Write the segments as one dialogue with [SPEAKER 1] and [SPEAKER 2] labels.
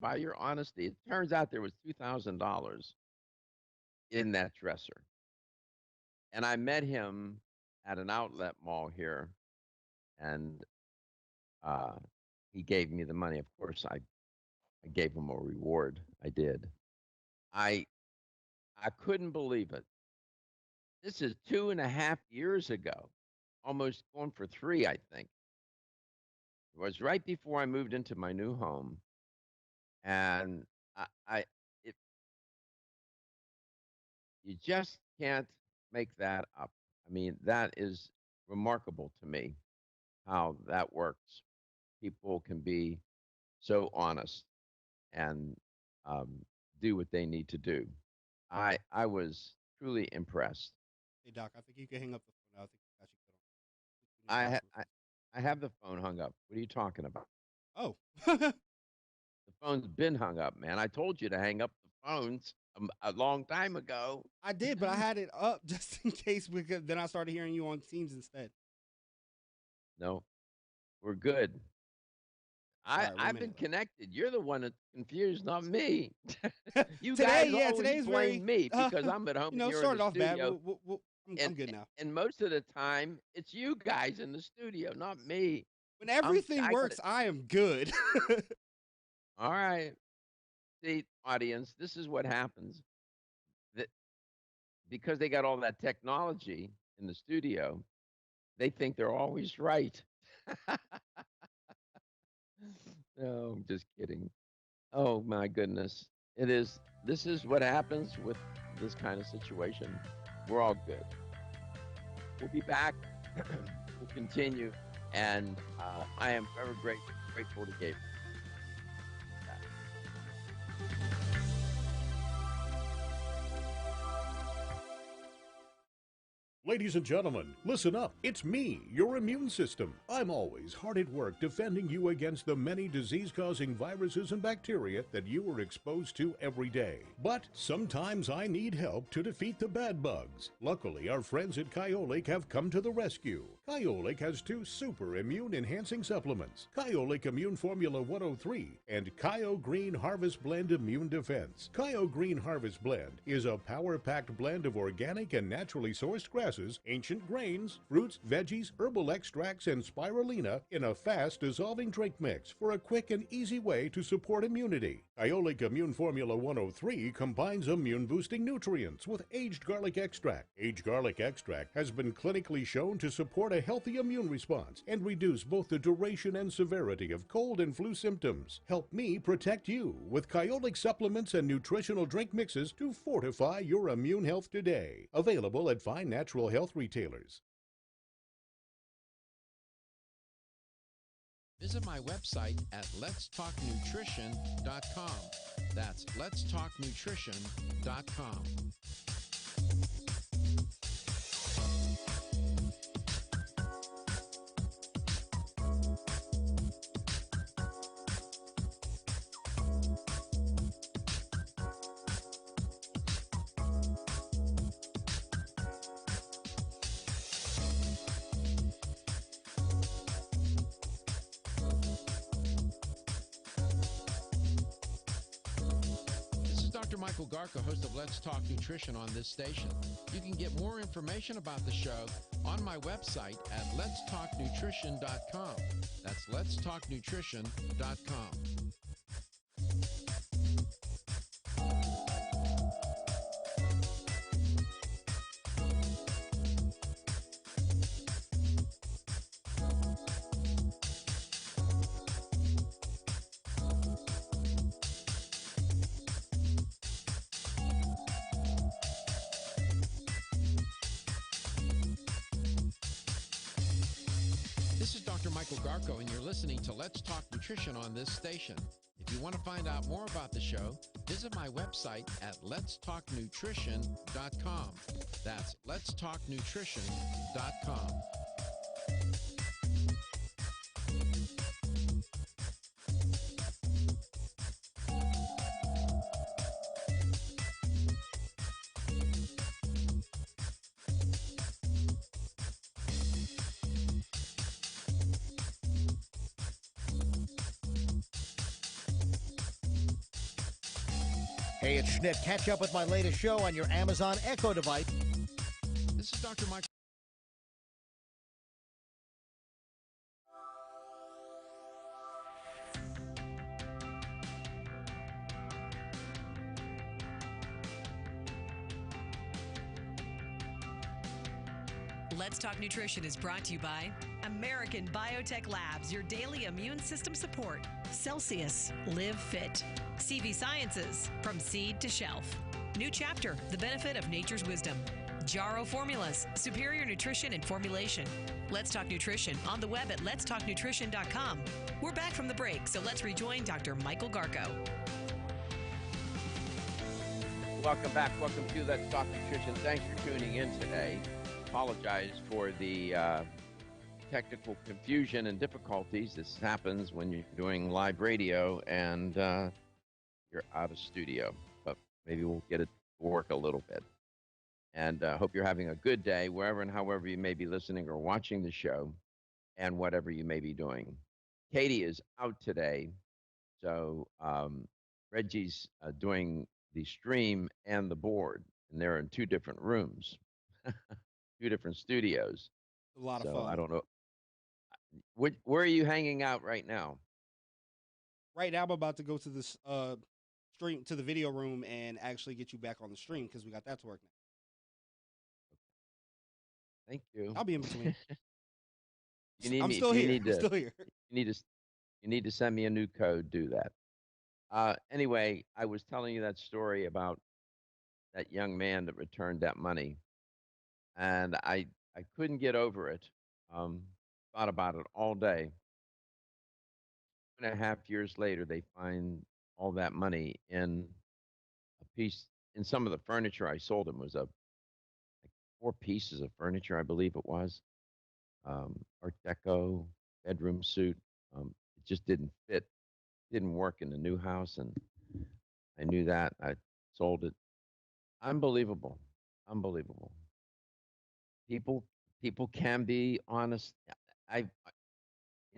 [SPEAKER 1] by your honesty. It turns out there was $2,000 in that dresser. And I met him at an outlet mall here, and uh, he gave me the money. Of course, I gave him a reward. I did. I I couldn't believe it. This is 2.5 years ago, almost going for three, I think. It was right before I moved into my new home, and I it, you just can't make that up. I mean, that is remarkable to me how that works. People can be so honest and um, do what they need to do. I was truly impressed.
[SPEAKER 2] Hey Doc, I think you can hang up the phone now. I think you got you good on. Do not
[SPEAKER 1] I ha-
[SPEAKER 2] transfer.
[SPEAKER 1] I, I have the phone hung up. What are you talking about?
[SPEAKER 2] Oh,
[SPEAKER 1] The phone's been hung up, man. I told you to hang up the phones a long time ago.
[SPEAKER 2] I did, but I had it up just in case because then I started hearing you on Teams instead.
[SPEAKER 1] No, we're good.
[SPEAKER 2] All right, one
[SPEAKER 1] I've been
[SPEAKER 2] minute
[SPEAKER 1] connected. You're the one that's confused, not me.
[SPEAKER 2] left.
[SPEAKER 1] You
[SPEAKER 2] Today,
[SPEAKER 1] guys
[SPEAKER 2] yeah,
[SPEAKER 1] always
[SPEAKER 2] today is
[SPEAKER 1] blame
[SPEAKER 2] very,
[SPEAKER 1] me because I'm at home and you're in the
[SPEAKER 2] started off bad.
[SPEAKER 1] studio. And
[SPEAKER 2] I'm good now.
[SPEAKER 1] and most of the time, it's you guys in the studio, not me.
[SPEAKER 2] When everything
[SPEAKER 1] I got it.
[SPEAKER 2] works, I am good.
[SPEAKER 1] All right. See, audience, this is what happens. That because they got all that technology in the studio, they think they're always right. No, I'm just kidding. Oh my goodness. It is this is what happens with this kind of situation. We're all good. We'll be back. We'll continue. And I am forever grateful to Gabe.
[SPEAKER 3] Ladies and gentlemen, listen up. It's me, your immune system. I'm always hard at work defending you against the many disease-causing viruses and bacteria that you are exposed to every day. But sometimes I need help to defeat the bad bugs. Luckily, our friends at Kyolic have come to the rescue. Kyolic has two super immune-enhancing supplements, Kyolic Immune Formula 103 and Kyo Green Harvest Blend Immune Defense. Kyo Green Harvest Blend is a power-packed blend of organic and naturally sourced grasses, ancient grains, fruits, veggies, herbal extracts, and spirulina in a fast-dissolving drink mix for a quick and easy way to support immunity. Kyolic Immune Formula 103 combines immune-boosting nutrients with aged garlic extract. Aged garlic extract has been clinically shown to support a healthy immune response and reduce both the duration and severity of cold and flu symptoms. Help me protect you with Kyolic supplements and nutritional drink mixes to fortify your immune health today. Available at fine natural health retailers.
[SPEAKER 4] Visit my website at letstalknutrition.com. That's letstalknutrition.com. This is Dr. Michael Garka, host of Let's Talk Nutrition on this station. You can get more information about the show on my website at letstalknutrition.com. That's letstalknutrition.com. This is Dr. Michael Garko, and you're listening to Let's Talk Nutrition on this station. If you want to find out more about the show, visit my website at letstalknutrition.com. That's letstalknutrition.com.
[SPEAKER 5] Hey, it's Schnitt. Catch up with my latest show on your Amazon Echo device.
[SPEAKER 4] This is Dr. Mike.
[SPEAKER 6] Let's Talk Nutrition is brought to you by American Biotech Labs, your daily immune system support. Celsius, Live Fit. CV Sciences, from seed to shelf. New Chapter, the benefit of nature's wisdom. Jarrow Formulas, superior nutrition and formulation. Let's Talk Nutrition on the web at letstalknutrition.com. We're back from the break, so let's rejoin Dr. Michael Garko.
[SPEAKER 1] Welcome back. Welcome to Let's Talk Nutrition. Thanks for tuning in today. Apologize for the technical confusion and difficulties. This happens when you're doing live radio and you're out of studio, but maybe we'll get it to work a little bit. And hope you're having a good day wherever and however you may be listening or watching the show and whatever you may be doing. Katie is out today, so Reggie's doing the stream and the board, and they're in two different rooms. Two different studios.
[SPEAKER 2] A lot of
[SPEAKER 1] So
[SPEAKER 2] fun.
[SPEAKER 1] I don't know. Where are you hanging out right now?
[SPEAKER 2] Right now, I'm about to go to this stream, to the video room, and actually get you back on the stream because we got that to work now.
[SPEAKER 1] Thank you.
[SPEAKER 2] I'll be in between.
[SPEAKER 1] You need
[SPEAKER 2] I'm
[SPEAKER 1] me-
[SPEAKER 2] still
[SPEAKER 1] if you
[SPEAKER 2] here.
[SPEAKER 1] need
[SPEAKER 2] I'm
[SPEAKER 1] to-
[SPEAKER 2] still here.
[SPEAKER 1] You need to send me a new code. Do that. Anyway, I was telling you that story about that young man that returned that money, and I couldn't get over it. Thought about it all day. 2.5 years later, they find all that money in a piece in some of the furniture I sold him. Was like 4 pieces of furniture, I believe it was. Art Deco, bedroom suit. It just didn't fit, didn't work in the new house, and I knew that. I sold it. Unbelievable, unbelievable. People can be honest. I,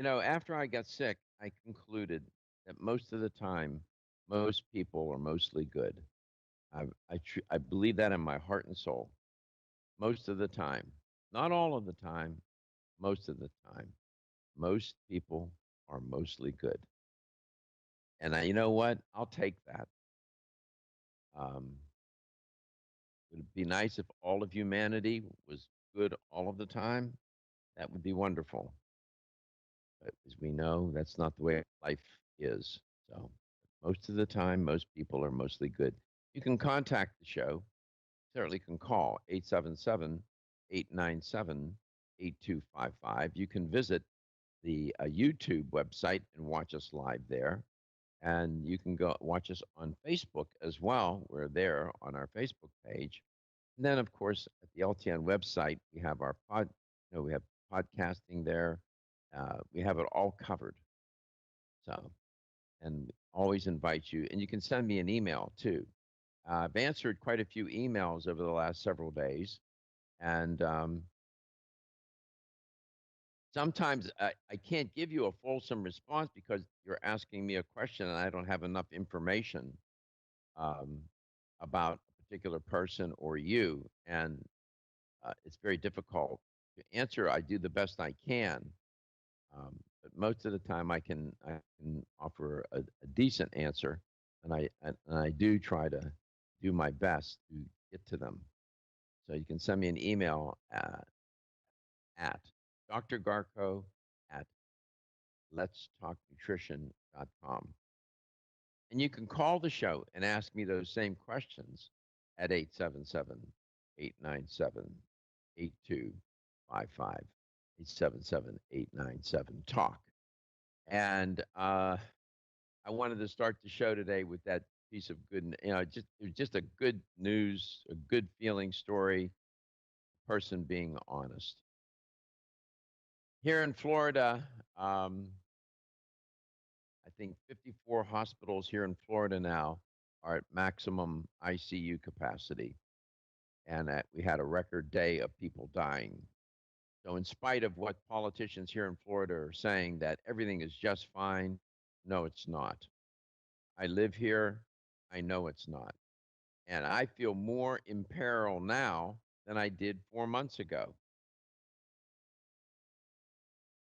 [SPEAKER 1] after I got sick, I concluded that most of the time, most people are mostly good. I believe that in my heart and soul. Most of the time, not all of the time, most of the time, most people are mostly good. And you know what? I'll take that. Would it be nice if all of humanity was good all of the time? That would be wonderful. But as we know, that's not the way life is. So most of the time, most people are mostly good. You can contact the show. Certainly can call 877-897-8255. You can visit the YouTube website and watch us live there. And you can go watch us on Facebook as well. We're there on our Facebook page. And then, of course, at the LTN website, we have our we have podcasting there. We have it all covered. So, and always invite you. And you can send me an email too. I've answered quite a few emails over the last several days. And sometimes I can't give you a fulsome response because you're asking me a question and I don't have enough information about a particular person or you. And it's very difficult to answer. I do the best I can. But most of the time I can offer a decent answer. And I do try to do my best to get to them. So you can send me an email at Dr. Garko at letstalknutrition.com. And you can call the show and ask me those same questions at 877-897-8255. 877-897-TALK. And I wanted to start the show today with that piece of good, it was just a good news, a good feeling story, person being honest. Here in Florida, I think 54 hospitals here in Florida now are at maximum ICU capacity. And we had a record day of people dying. So in spite of what politicians here in Florida are saying that everything is just fine, no, it's not. I live here. I know it's not. And I feel more in peril now than I did 4 months ago.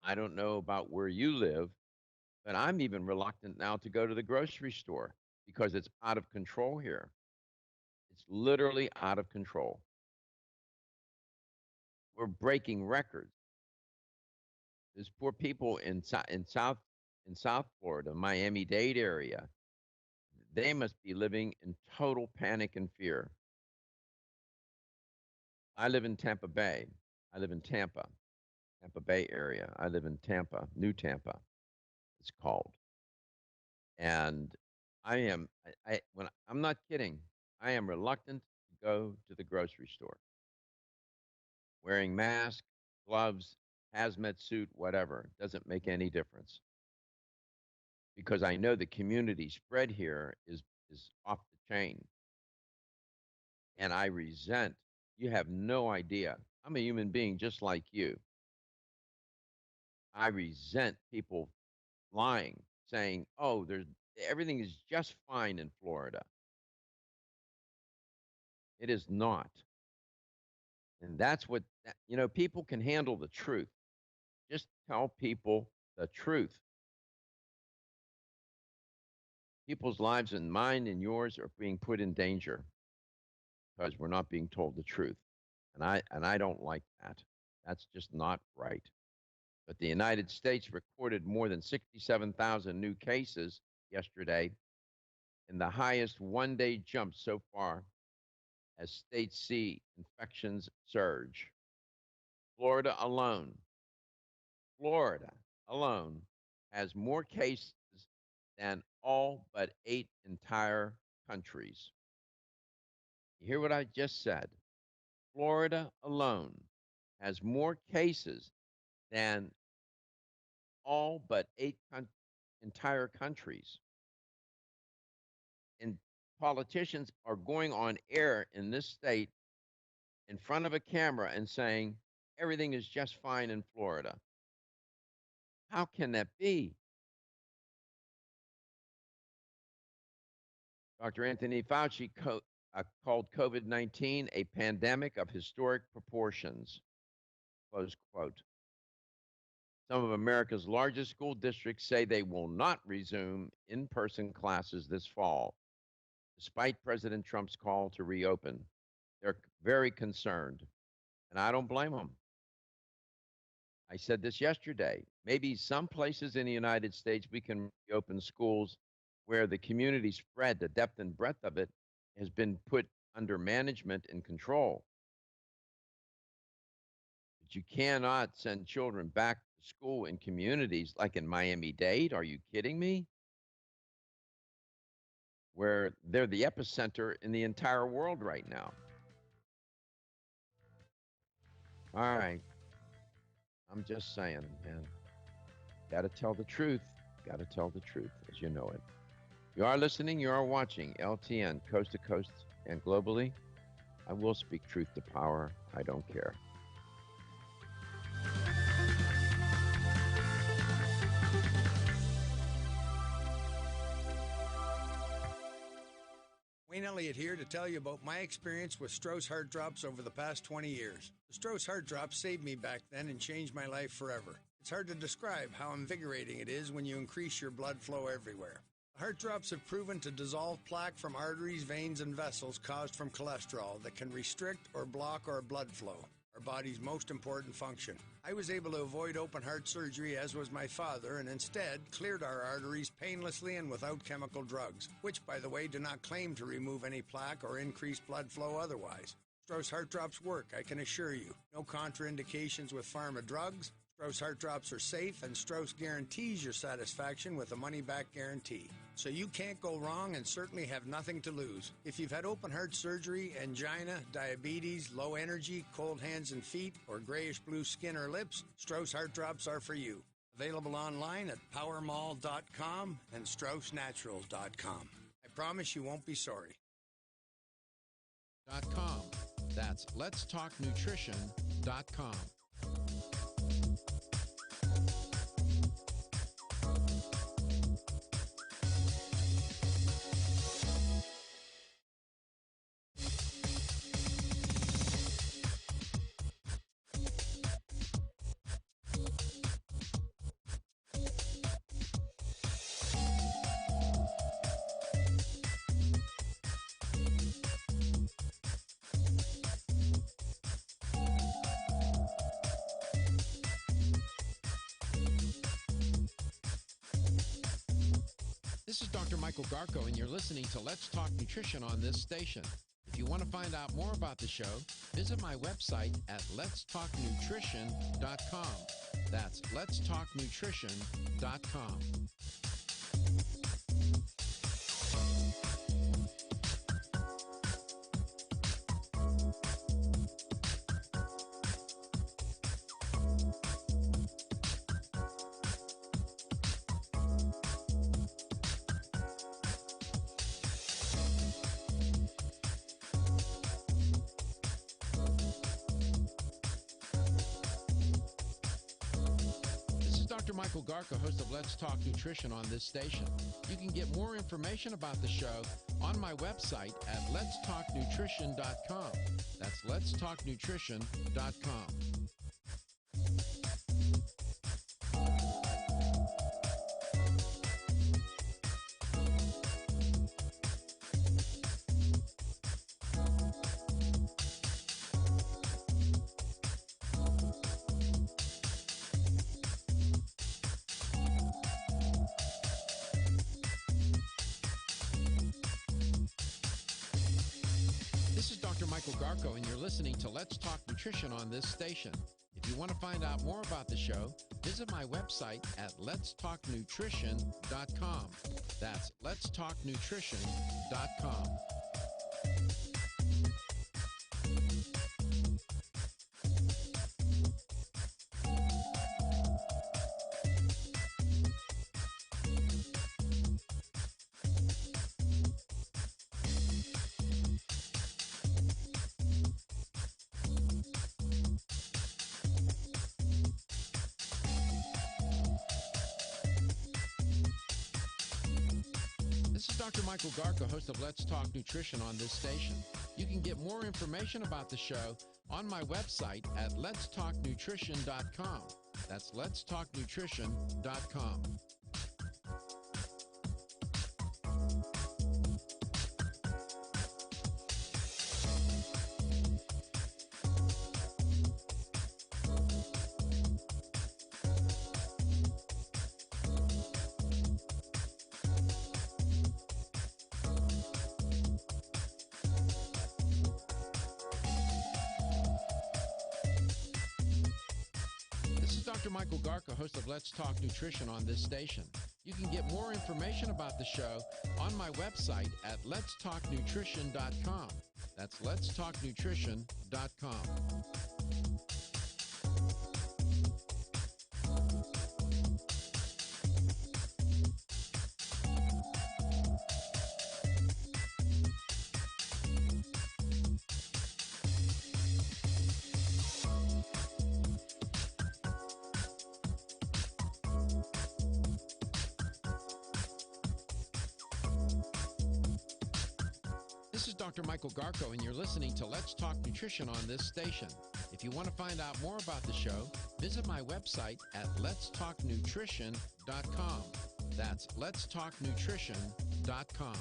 [SPEAKER 1] I don't know about where you live, but I'm even reluctant now to go to the grocery store because it's out of control here. It's literally out of control. We're breaking records. There's poor people in South Florida, Miami-Dade area. They must be living in total panic and fear. I live in Tampa Bay. I live in Tampa Bay area. I live in Tampa, New Tampa, it's called. And I'm not kidding. I am reluctant to go to the grocery store. Wearing mask, gloves, hazmat suit, whatever, doesn't make any difference. Because I know the community spread here is off the chain. And I resent, you have no idea. I'm a human being just like you. I resent people lying, saying, "Oh, everything is just fine in Florida." It is not. And that's what, people can handle the truth. Just tell people the truth. People's lives and mine and yours are being put in danger because we're not being told the truth. And I don't like that. That's just not right. But the United States recorded more than 67,000 new cases yesterday, and the highest one-day jump so far as states see infections surge. Florida alone has more cases than all but 8 entire countries. You hear what I just said? Florida alone has more cases than all but 8 entire countries. And politicians are going on air in this state in front of a camera and saying everything is just fine in Florida. How can that be? Dr. Anthony Fauci called COVID-19 a pandemic of historic proportions, close quote. Some of America's largest school districts say they will not resume in-person classes this fall, despite President Trump's call to reopen. They're very concerned, and I don't blame them. I said this yesterday. Maybe some places in the United States we can reopen schools where the community spread, the depth and breadth of it, has been put under management and control. But you cannot send children back to school in communities like in Miami-Dade. Are you kidding me? Where they're the epicenter in the entire world right now. All right. I'm just saying, man. Got to tell the truth. Got to tell the truth as you know it. You are listening, you are watching LTN coast to coast and globally. I will speak truth to power. I don't care.
[SPEAKER 7] Wayne Elliott here to tell you about my experience with Strauss Heart Drops over the past 20 years. The Strauss Heart Drops saved me back then and changed my life forever. It's hard to describe how invigorating it is when you increase your blood flow everywhere. The Heart Drops have proven to dissolve plaque from arteries, veins, and vessels caused from cholesterol that can restrict or block our blood flow, our body's most important function. I was able to avoid open heart surgery, as was my father, and instead cleared our arteries painlessly and without chemical drugs, which, by the way, do not claim to remove any plaque or increase blood flow otherwise. Strauss Heart Drops work, I can assure you. No contraindications with pharma drugs. Strauss Heart Drops are safe, and Strauss guarantees your satisfaction with a money-back guarantee. So you can't go wrong and certainly have nothing to lose. If you've had open heart surgery, angina, diabetes, low energy, cold hands and feet, or grayish-blue skin or lips, Strauss Heart Drops are for you. Available online at powermall.com and straussnaturals.com. I promise you won't be sorry.
[SPEAKER 4] .com. That's letstalknutrition.com. This is Dr. Michael Garko, and you're listening to Let's Talk Nutrition on this station. If you want to find out more about the show, visit my website at letstalknutrition.com. That's letstalknutrition.com. Dr. Michael Garko, host of Let's Talk Nutrition on this station. You can get more information about the show on my website at letstalknutrition.com. That's letstalknutrition.com. This is Dr. Michael Garko, and you're listening to Let's Talk Nutrition on this station. If you want to find out more about the show, visit my website at letstalknutrition.com. That's letstalknutrition.com. This is Dr. Michael Garko, host of Let's Talk Nutrition on this station. You can get more information about the show on my website at letstalknutrition.com. That's letstalknutrition.com. This is Dr. Michael Garko, host of Let's Talk Nutrition on this station. You can get more information about the show on my website at letstalknutrition.com. That's letstalknutrition.com. This is Dr. Michael Garko, and you're listening to Let's Talk Nutrition on this station. If you want to find out more about the show, visit my website at letstalknutrition.com. That's letstalknutrition.com.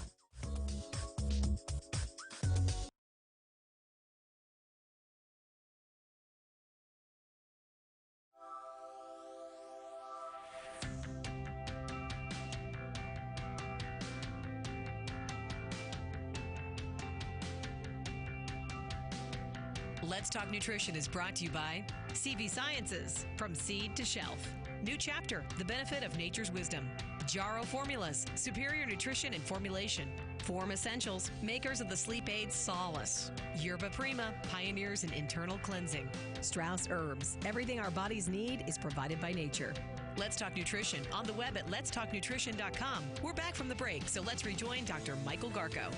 [SPEAKER 6] Let's Talk Nutrition is brought to you by CV Sciences, from seed to shelf. New chapter, the benefit of nature's wisdom. Jarrow Formulas, superior nutrition and formulation. Form Essentials, makers of the sleep aid Solace. Yerba Prima, pioneers in internal cleansing. Strauss Herbs, everything our bodies need is provided by nature. Let's Talk Nutrition on the web at letstalknutrition.com. We're back from the break, so let's rejoin Dr. Michael Garko.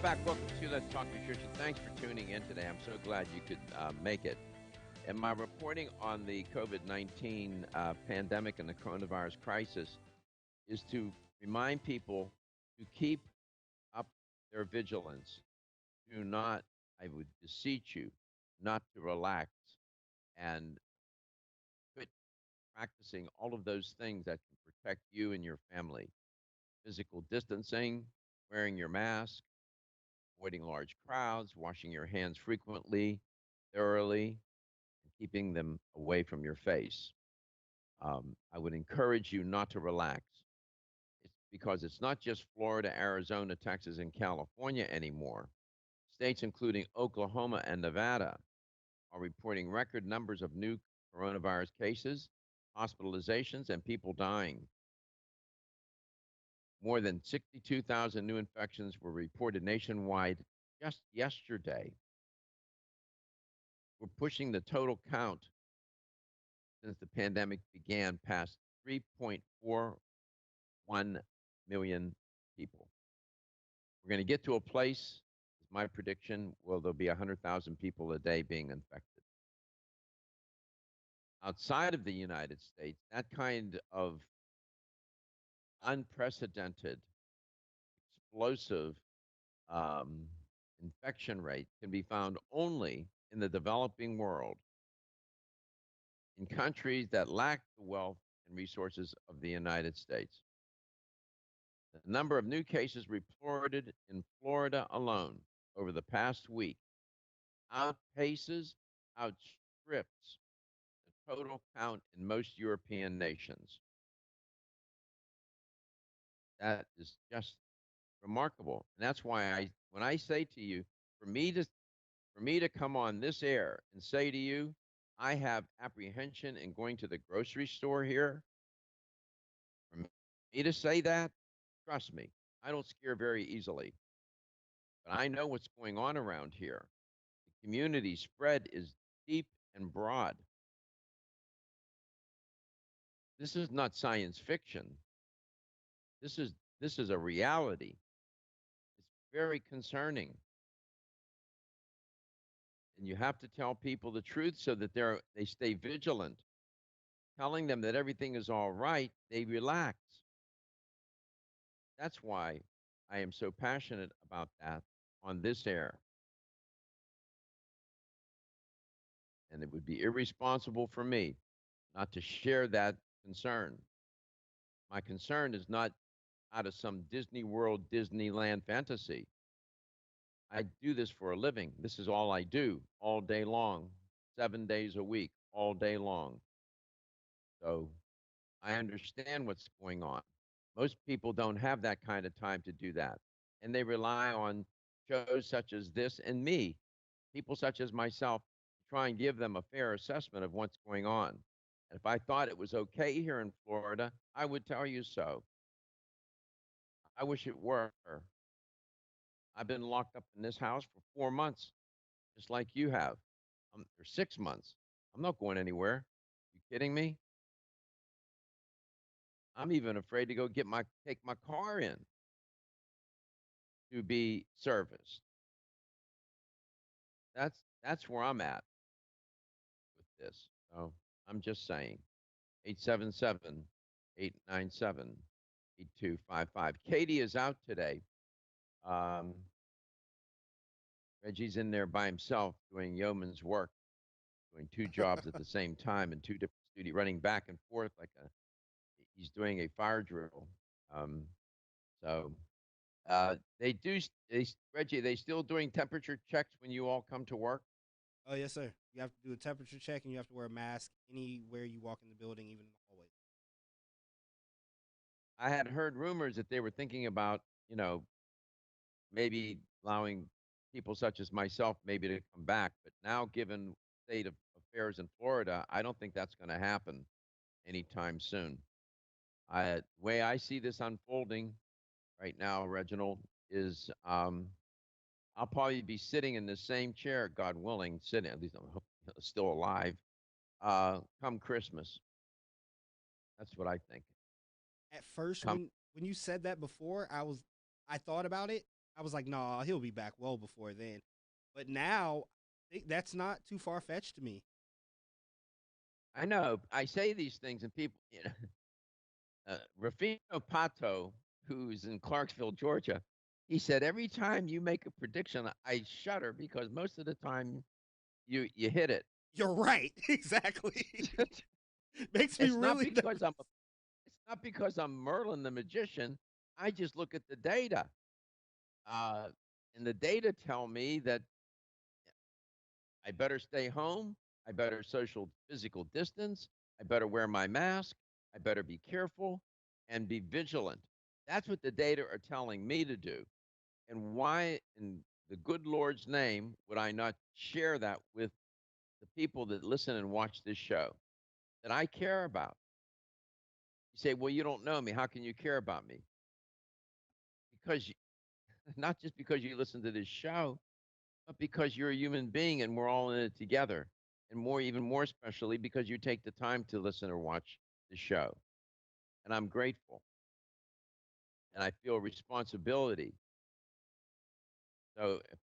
[SPEAKER 1] Back, welcome to Let's Talk Nutrition. Thanks for tuning in today. I'm so glad you could make it. And my reporting on the COVID-19 pandemic and the coronavirus crisis is to remind people to keep up their vigilance. Do not, I would beseech you, not to relax and quit practicing all of those things that can protect you and your family. Physical distancing, wearing your mask, avoiding large crowds, washing your hands frequently, thoroughly, and keeping them away from your face. I would encourage you not to relax. because it's not just Florida, Arizona, Texas, and California anymore. States including Oklahoma and Nevada are reporting record numbers of new coronavirus cases, hospitalizations, and people dying. More than 62,000 new infections were reported nationwide just yesterday. We're pushing the total count since the pandemic began past 3.41 million people. We're going to get to a place, is my prediction, where there'll be 100,000 people a day being infected. Outside of the United States, that kind of unprecedented, explosive infection rate can be found only in the developing world, in countries that lack the wealth and resources of the United States. The number of new cases reported in Florida alone over the past week outstrips the total count in most European nations. That is just remarkable. And that's why when I say to you, for me to come on this air and say to you, I have apprehension in going to the grocery store here, for me to say that, trust me, I don't scare very easily. But I know what's going on around here. The community spread is deep and broad. This is not science fiction. This is a reality. It's very concerning. And you have to tell people the truth so that they stay vigilant. Telling them that everything is all right, they relax. That's why I am so passionate about that on this air. And it would be irresponsible for me not to share that concern. My concern is not out of some Disney World, Disneyland fantasy. I do this for a living. This is all I do all day long, 7 days a week, all day long. So I understand what's going on. Most people don't have that kind of time to do that. And they rely on shows such as this and me, people such as myself, to try and give them a fair assessment of what's going on. And if I thought it was okay here in Florida, I would tell you so. I wish it were. I've been locked up in this house for 4 months, just like you have. Or 6 months. I'm not going anywhere. You kidding me? I'm even afraid to go take my car in to be serviced. That's where I'm at with this. So I'm just saying. 877-897-8255. Katie is out today. Reggie's in there by himself doing yeoman's work, doing 2 jobs at the same time in 2 different studios, running back and forth like he's doing a fire drill. So Reggie, they still doing temperature checks when you all come to work?
[SPEAKER 2] Oh, yes, sir. You have to do a temperature check, and you have to wear a mask anywhere you walk in the building, even in the hallway.
[SPEAKER 1] I had heard rumors that they were thinking about, maybe allowing people such as myself maybe to come back. But now, given state of affairs in Florida, I don't think that's going to happen anytime soon. The way I see this unfolding right now, Reginald, is I'll probably be sitting in the same chair, God willing, at least I'm still alive, come Christmas. That's what I think.
[SPEAKER 2] At first, when you said that before, I thought about it. I was like, nah, he'll be back well before then. But now, that's not too far-fetched to me.
[SPEAKER 1] I know. I say these things, and people, Rufino Pato, who's in Clarksville, Georgia, he said, every time you make a prediction, I shudder because most of the time you hit it.
[SPEAKER 2] You're right. Exactly. Makes me
[SPEAKER 1] It's not
[SPEAKER 2] really
[SPEAKER 1] because it's not because I'm Merlin the magician. I just look at the data. And the data tell me that I better stay home. I better physical distance. I better wear my mask. I better be careful and be vigilant. That's what the data are telling me to do. And why, in the good Lord's name, would I not share that with the people that listen and watch this show that I care about? You say, well, you don't know me. How can you care about me? Because not just because you listen to this show, but because you're a human being and we're all in it together. And even more especially because you take the time to listen or watch the show. And I'm grateful. And I feel responsibility. So if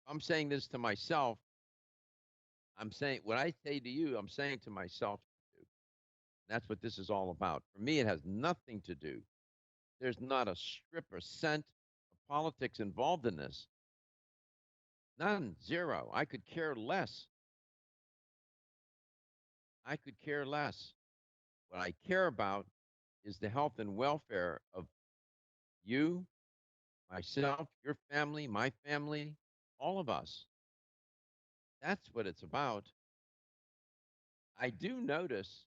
[SPEAKER 1] I'm saying this to myself, I'm saying what I say to you, I'm saying to myself too. That's what this is all about. For me, it has nothing to do. There's not a strip or cent of politics involved in this. None, zero. I could care less. I could care less. What I care about is the health and welfare of you, myself, your family, my family, all of us. That's what it's about. I do notice,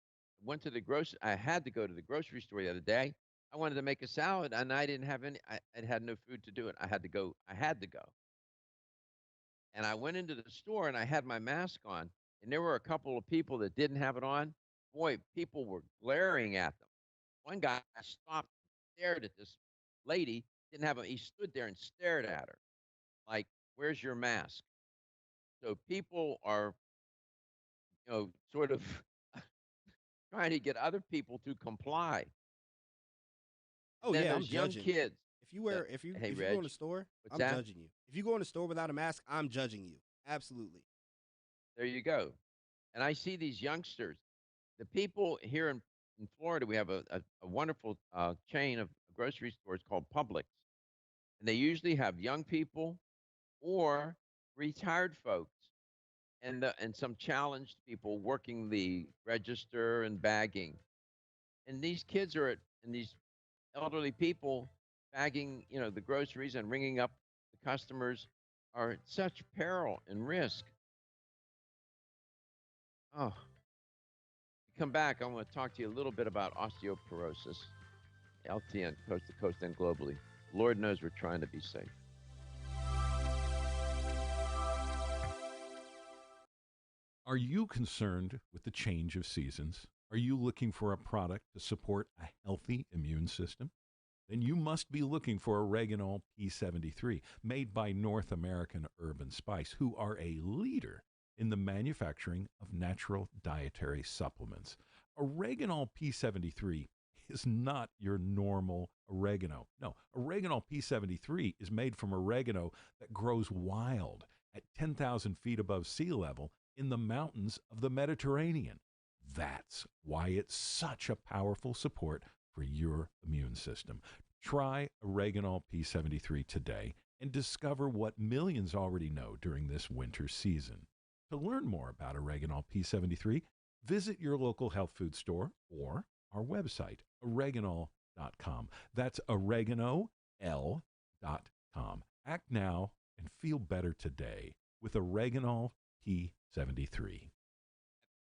[SPEAKER 1] I had to go to the grocery store the other day. I wanted to make a salad and I didn't have I had no food to do it. I had to go. And I went into the store and I had my mask on, and there were a couple of people that didn't have it on. Boy, people were glaring at them. One guy stopped and stared at this lady, didn't have it. He stood there and stared at her like, where's your mask? So people are, sort of trying to get other people to comply.
[SPEAKER 2] Oh
[SPEAKER 1] Then
[SPEAKER 2] yeah, I'm
[SPEAKER 1] those young
[SPEAKER 2] judging.
[SPEAKER 1] kids.
[SPEAKER 2] If you wear,
[SPEAKER 1] that-
[SPEAKER 2] if you
[SPEAKER 1] hey,
[SPEAKER 2] if you go in
[SPEAKER 1] Reg,
[SPEAKER 2] the store,
[SPEAKER 1] what's
[SPEAKER 2] I'm
[SPEAKER 1] that?
[SPEAKER 2] judging you. If you go in the store without a mask, I'm judging you. Absolutely.
[SPEAKER 1] There you go. And I see these youngsters. The people here in Florida, we have a wonderful chain of grocery stores called Publix. And they usually have young people or retired folks and some challenged people working the register and bagging. And these kids and these elderly people bagging, the groceries and ringing up the customers are at such peril and risk. Oh, come back. I want to talk to you a little bit about osteoporosis, LTN, coast to coast and globally. Lord knows we're trying to be safe.
[SPEAKER 3] Are you concerned with the change of seasons? Are you looking for a product to support a healthy immune system? Then you must be looking for Oreganol P73, made by North American Herb and Spice, who are a leader in the manufacturing of natural dietary supplements. Oreganol P73 is not your normal oregano. No, Oreganol P73 is made from oregano that grows wild at 10,000 feet above sea level in the mountains of the Mediterranean. That's why it's such a powerful support for your immune system. Try Oreganol P73 today and discover what millions already know during this winter season. To learn more about Oreganol P73, visit your local health food store or our website, oreganol.com. That's oreganol.com. Act now and feel better today with Oreganol P73.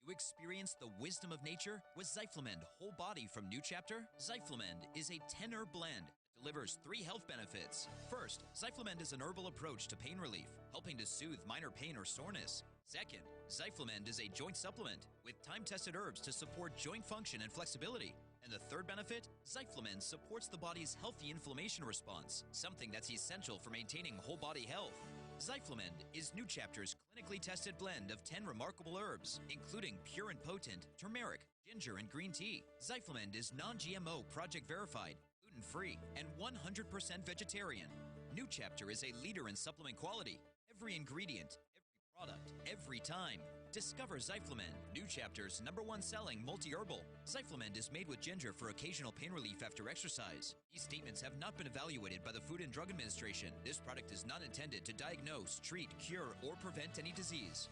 [SPEAKER 8] You experience the wisdom of nature with Zyflamend Whole Body from New Chapter? Zyflamend is a 10-herb blend that delivers 3 health benefits. First, Zyflamend is an herbal approach to pain relief, helping to soothe minor pain or soreness. Second, Zyflamend is a joint supplement with time-tested herbs to support joint function and flexibility. And the third benefit, Zyflamend supports the body's healthy inflammation response, something that's essential for maintaining whole body health. Zyflamend is New Chapter's clinically tested blend of 10 remarkable herbs, including pure and potent turmeric, ginger, and green tea. Zyflamend is non-GMO, project verified, gluten-free, and 100% vegetarian. New Chapter is a leader in supplement quality. Every ingredient, every product, every time. Discover Zyflamend, New Chapter's #1 selling multi-herbal. Zyflamend is made with ginger for occasional pain relief after exercise. These statements have not been evaluated by the Food and Drug Administration. This product is not intended to diagnose, treat, cure, or prevent any disease.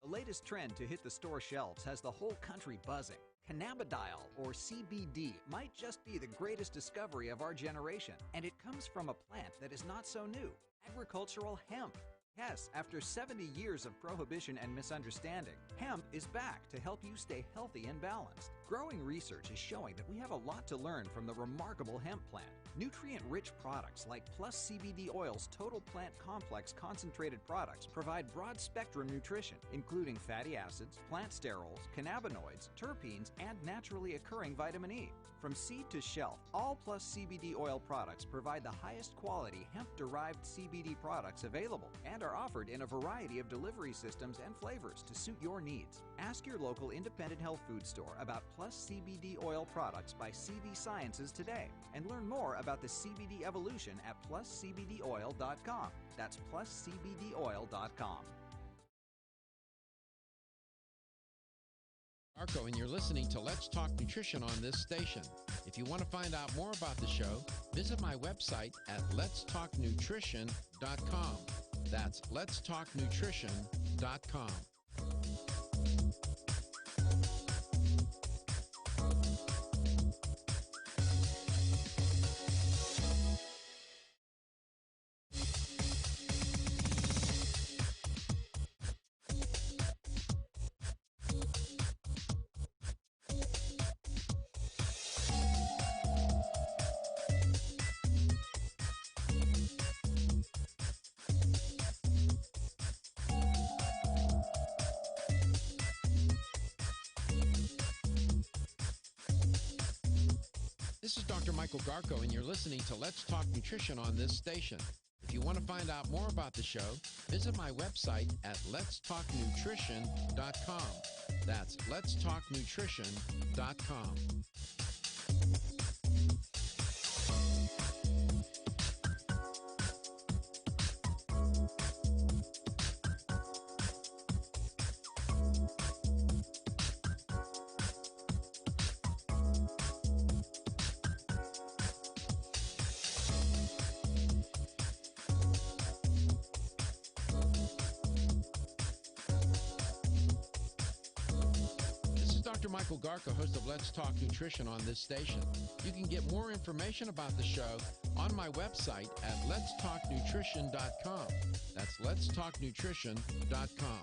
[SPEAKER 9] The latest trend to hit the store shelves has the whole country buzzing. Cannabidiol, or CBD, might just be the greatest discovery of our generation, and it comes from a plant that is not so new, agricultural hemp. Yes, after 70 years of prohibition and misunderstanding, hemp is back to help you stay healthy and balanced. Growing research is showing that we have a lot to learn from the remarkable hemp plant. Nutrient-rich products like Plus CBD Oil's Total Plant Complex concentrated products provide broad-spectrum nutrition, including fatty acids, plant sterols, cannabinoids, terpenes, and naturally occurring vitamin E. From seed to shelf, all Plus CBD Oil products provide the highest quality hemp-derived CBD products available and are offered in a variety of delivery systems and flavors to suit your needs. Ask your local independent health food store about Plus CBD Oil products by CV Sciences today and learn more about the CBD evolution at pluscbdoil.com. That's pluscbdoil.com.
[SPEAKER 4] Arco, and you're listening to Let's Talk Nutrition on this station. If you want to find out more about the show, visit my website at letstalknutrition.com. That's letstalknutrition.com. This is Dr. Michael Garco, and you're listening to Let's Talk Nutrition on this station. If you want to find out more about the show, visit my website at letstalknutrition.com. That's letstalknutrition.com. Dr. Michael Garca, host of Let's Talk Nutrition on this station. You can get more information about the show on my website at letstalknutrition.com. That's letstalknutrition.com.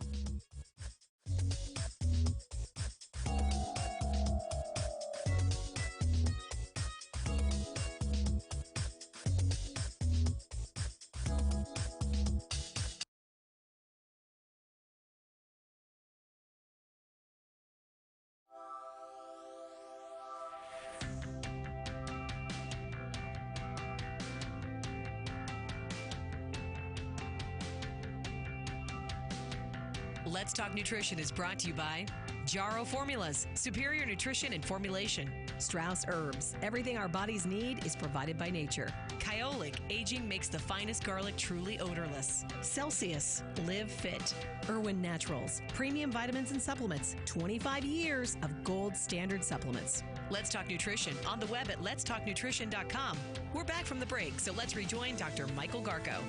[SPEAKER 6] Let's Talk Nutrition is brought to you by Jarrow Formulas, superior nutrition and formulation. Strauss Herbs, everything our bodies need is provided by nature. Kyolic, aging makes the finest garlic truly odorless. Celsius, live fit. Irwin Naturals, premium vitamins and supplements. 25 years of gold standard supplements. Let's Talk Nutrition on the web at letstalknutrition.com. We're back from the break, so let's rejoin Dr. Michael Garco.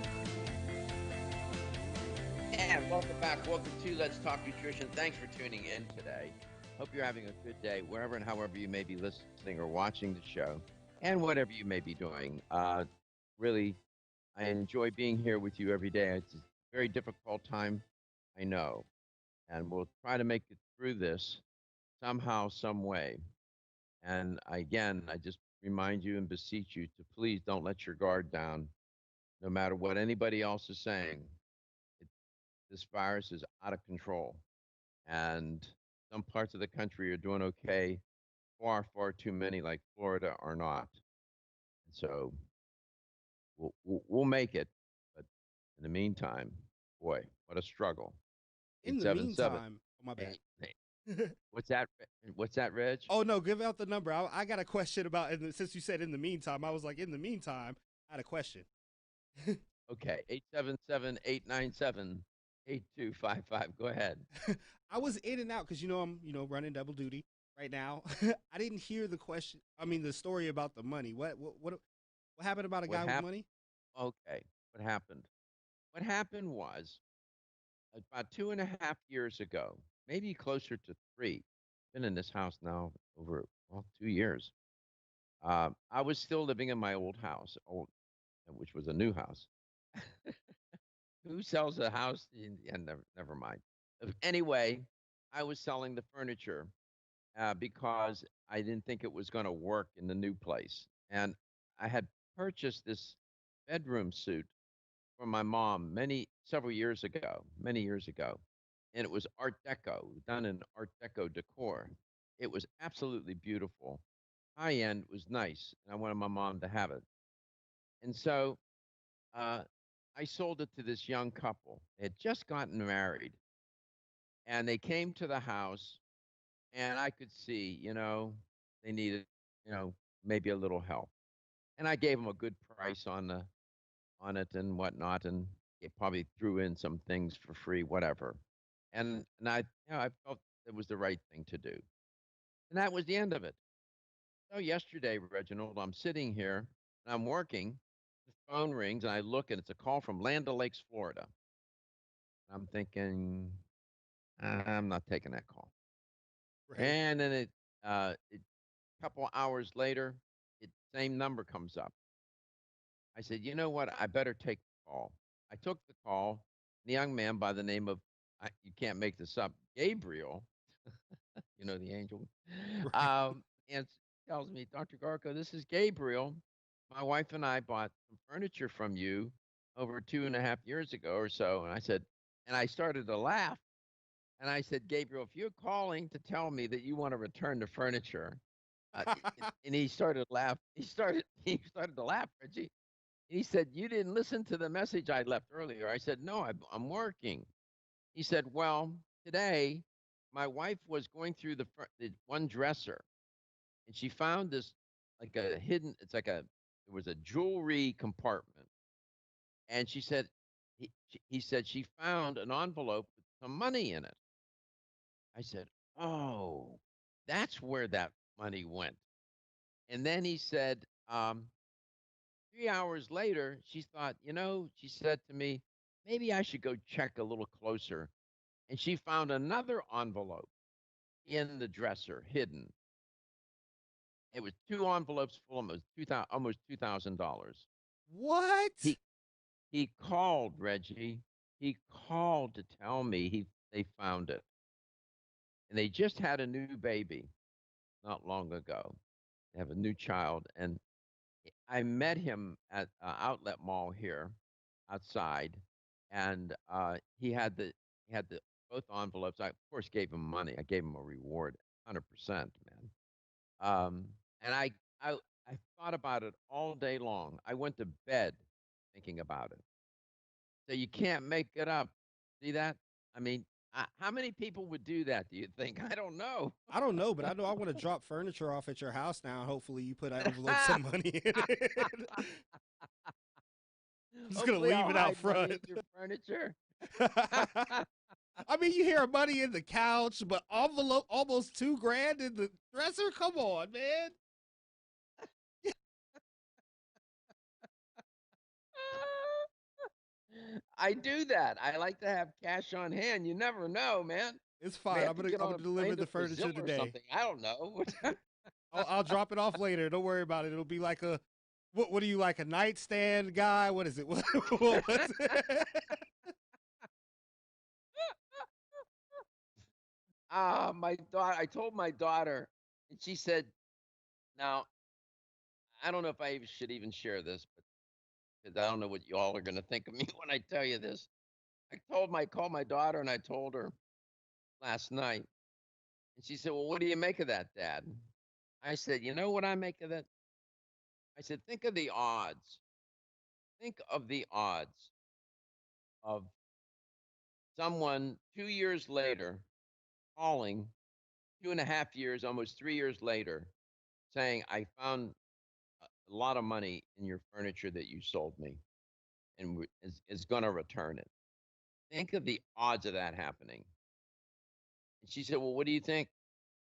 [SPEAKER 1] And welcome back. Welcome to Let's Talk Nutrition. Thanks for tuning in today. Hope you're having a good day, wherever and however you may be listening or watching the show, and whatever you may be doing. Really, I enjoy being here with you every day. It's a very difficult time, I know, and we'll try to make it through this somehow, some way. And again, I just remind you and beseech you to please don't let your guard down, no matter what anybody else is saying. This virus is out of control, and some parts of the country are doing okay. Far, far too many, like Florida, are not. And so we'll make it, but in the meantime, boy, what a struggle.
[SPEAKER 2] In the meantime, oh, my bad.
[SPEAKER 1] What's that? What's that, Reg?
[SPEAKER 2] Oh no, give out the number. I got a question about. And since you said in the meantime, I was like, in the meantime, I had a question.
[SPEAKER 1] Okay, 877-897-8255. Go ahead.
[SPEAKER 2] I was in and out because I'm running double duty right now. I didn't hear the question. I mean, the story about the money. What happened about a guy with money?
[SPEAKER 1] Okay, what happened? What happened was about 2.5 years ago, maybe closer to 3. Been in this house now over 2 years. I was still living in my old house, which was a new house. Who sells a house? And never mind. Anyway, I was selling the furniture because I didn't think it was going to work in the new place. And I had purchased this bedroom suit for my mom many years ago. And it was Art Deco, done in Art Deco decor. It was absolutely beautiful. High end, was nice. And I wanted my mom to have it. And so uh, I sold it to this young couple. They had just gotten married. And they came to the house, and I could see, they needed, you know, maybe a little help. And I gave them a good price on it and whatnot, and it probably threw in some things for free, whatever. And I felt it was the right thing to do. And that was the end of it. So yesterday, Reginald, I'm sitting here and I'm working. The phone rings and I look and it's a call from Land O'Lakes, Florida. I'm thinking, I'm not taking that call.
[SPEAKER 2] Right.
[SPEAKER 1] And then a couple hours later, same number comes up. I said, you know what? I better take the call. I took the call. The young man by the name of, you can't make this up, Gabriel, the angel,
[SPEAKER 2] Right.
[SPEAKER 1] and tells me, Dr. Garco, this is Gabriel. My wife and I bought some furniture from you over 2.5 years ago or so. And I started to laugh. And I said, Gabriel, if you're calling to tell me that you want to return the furniture, and he started to laugh. He started to laugh, Reggie. He said, you didn't listen to the message I left earlier. I said, no, I'm working. He said, well, today my wife was going through the one dresser and she found this like a hidden, it was a jewelry compartment. And she said, he said she found an envelope with some money in it. I said, oh, that's where that money went. And then he said, 3 hours later, she thought, she said to me, maybe I should go check a little closer. And she found another envelope in the dresser hidden. It was two envelopes full of almost $2,000.
[SPEAKER 2] What?
[SPEAKER 1] He called, Reggie. He called to tell me they found it. And they just had a new baby not long ago. They have a new child. And I met him at Outlet Mall here outside, and he had the both envelopes. I of course gave him money. I gave him a reward, 100%, man. And I thought about it all day long. I went to bed thinking about it. So you can't make it up. See that? I mean, how many people would do that? Do you think? I don't know.
[SPEAKER 2] I don't know, but I know I want to drop furniture off at your house now. Hopefully, you put an envelope some money in it. I'm just gonna
[SPEAKER 1] Hopefully
[SPEAKER 2] leave
[SPEAKER 1] I'll
[SPEAKER 2] it out
[SPEAKER 1] hide money
[SPEAKER 2] front.
[SPEAKER 1] in your furniture.
[SPEAKER 2] I mean, you hear money in the couch, but envelope almost $2,000 in the dresser. Come on, man.
[SPEAKER 1] I do that. I like to have cash on hand. You never know, man.
[SPEAKER 2] It's
[SPEAKER 1] May
[SPEAKER 2] fine.
[SPEAKER 1] have
[SPEAKER 2] I'm
[SPEAKER 1] to
[SPEAKER 2] gonna
[SPEAKER 1] get
[SPEAKER 2] I'm
[SPEAKER 1] on
[SPEAKER 2] gonna
[SPEAKER 1] a
[SPEAKER 2] deliver
[SPEAKER 1] plane
[SPEAKER 2] the
[SPEAKER 1] to Brazil
[SPEAKER 2] furniture
[SPEAKER 1] or
[SPEAKER 2] today.
[SPEAKER 1] something. I don't know.
[SPEAKER 2] I'll drop it off later. Don't worry about it. It'll be like what are you, like a nightstand guy? What is it? What's it?
[SPEAKER 1] My daughter. I told my daughter, and she said, "Now, I don't know if I should even share this, but because I don't know what you all are going to think of me when I tell you this." Called my daughter, and I told her last night, and she said, "Well, what do you make of that, Dad?" I said, "You know what I make of that?" I said, "Think of the odds. Think of the odds of someone 2 years later calling 2.5 years, almost 3 years later, saying, I found a lot of money in your furniture that you sold me and is going to return it. Think of the odds of that happening." And she said, "Well, what do you think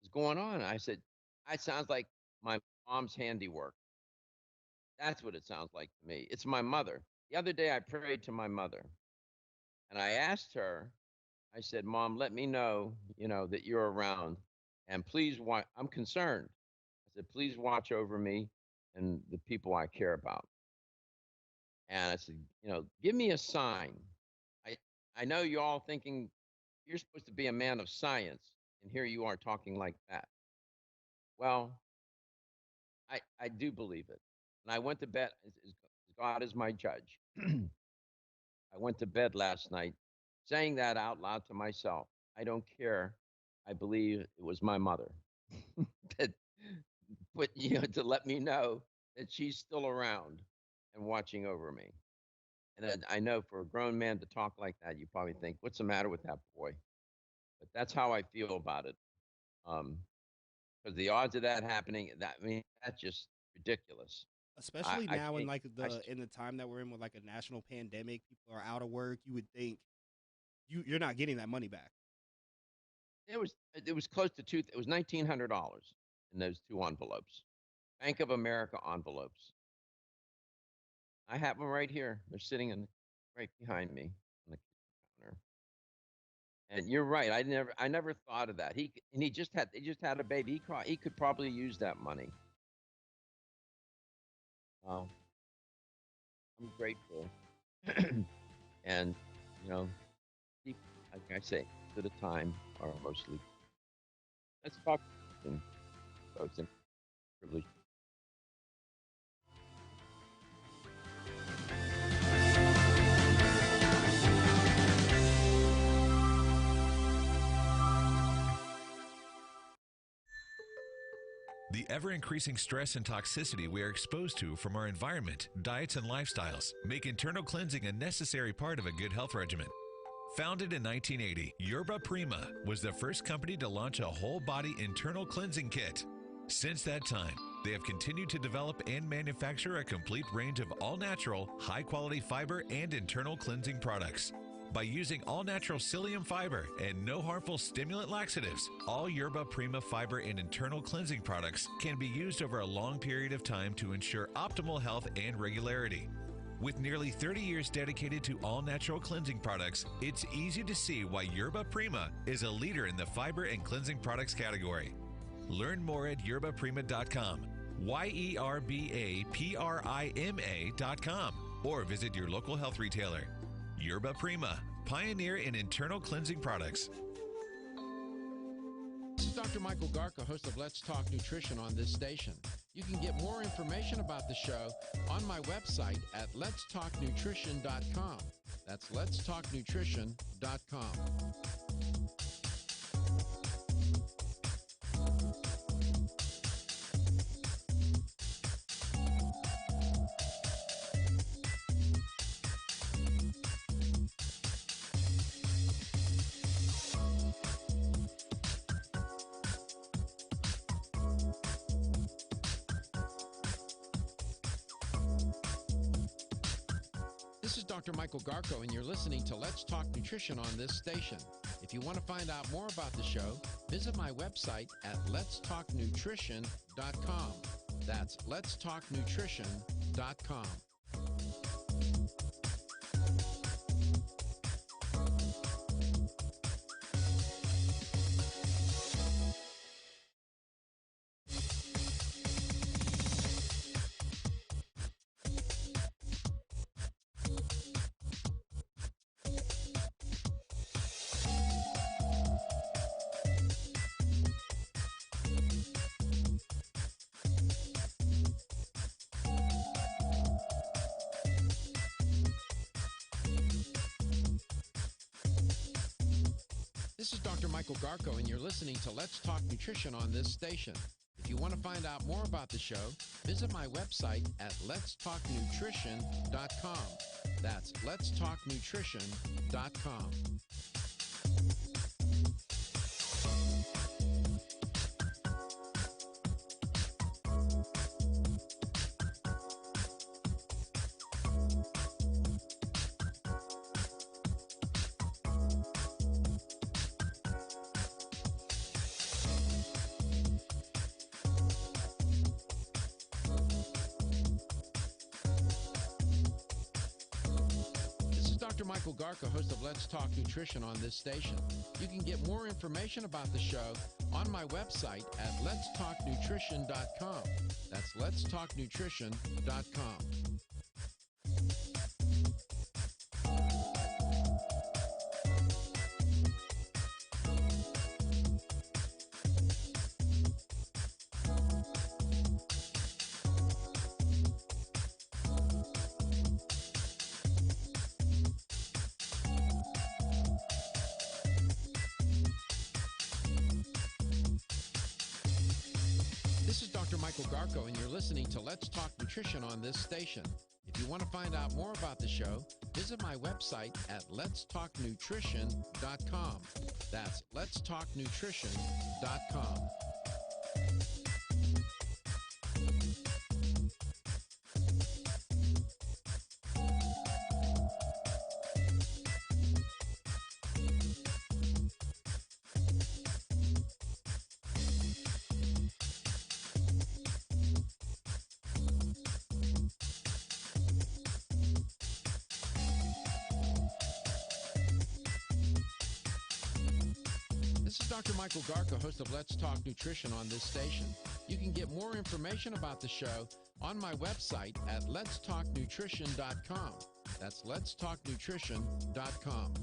[SPEAKER 1] is going on?" I said, "It sounds like my mom's handiwork. That's what it sounds like to me. It's my mother." The other day, I prayed to my mother and I asked her, I said, "Mom, let me know, that you're around. And please watch. I'm concerned." I said, "Please watch over me and the people I care about." And I said, "Give me a sign." I know you all thinking you're supposed to be a man of science, and here you are talking like that. Well, I do believe it. And I went to bed, God is my judge. I went to bed last night saying that out loud to myself. I don't care. I believe it was my mother that put, to let me know that she's still around and watching over me. And I know for a grown man to talk like that, you probably think, what's the matter with that boy? But that's how I feel about it. Because the odds of that happening, that's just ridiculous.
[SPEAKER 2] Especially
[SPEAKER 1] I
[SPEAKER 2] now in
[SPEAKER 1] can't.
[SPEAKER 2] in the time that we're in with like a national pandemic, people are out of work. You would think you're not getting that money back.
[SPEAKER 1] It was close to it was $1,900 in those 2 envelopes, Bank of America envelopes. I have them right here. They're sitting right behind me on the counter. And you're right. I never thought of that. They just had a baby. He could probably use that money. Well, I'm grateful. And, like I say, to the time are mostly. Let's talk. So it's a privilege.
[SPEAKER 10] The ever-increasing stress and toxicity we are exposed to from our environment, diets, and lifestyles make internal cleansing a necessary part of a good health regimen. Founded in 1980, Yerba Prima was the first company to launch a whole-body internal cleansing kit. Since that time, they have continued to develop and manufacture a complete range of all-natural, high-quality fiber and internal cleansing products. By using all-natural psyllium fiber and no harmful stimulant laxatives, all Yerba Prima fiber and internal cleansing products can be used over a long period of time to ensure optimal health and regularity. With nearly 30 years dedicated to all-natural cleansing products, it's easy to see why Yerba Prima is a leader in the fiber and cleansing products category. Learn more at yerbaprima.com, YERBAPRIMA.com, or visit your local health retailer. Yerba Prima, pioneer in internal cleansing products.
[SPEAKER 4] This is Dr. Michael Garka, host of Let's Talk Nutrition on this station. You can get more information about the show on my website at letstalknutrition.com. That's letstalknutrition.com. This is Dr. Michael Garko, and you're listening to Let's Talk Nutrition on this station. If you want to find out more about the show, visit my website at letstalknutrition.com. That's letstalknutrition.com. This is Dr. Michael Garko, and you're listening to Let's Talk Nutrition on this station. If you want to find out more about the show, visit my website at letstalknutrition.com. That's letstalknutrition.com. Dr. Michael Garka, host of Let's Talk Nutrition on this station. You can get more information about the show on my website at letstalknutrition.com. That's letstalknutrition.com. Michael Garko, and you're listening to Let's Talk Nutrition on this station. If you want to find out more about the show, visit my website at letstalknutrition.com. That's letstalknutrition.com. This is Dr. Michael Garko, host of Let's Talk Nutrition on this station. You can get more information about the show on my website at letstalknutrition.com. That's letstalknutrition.com.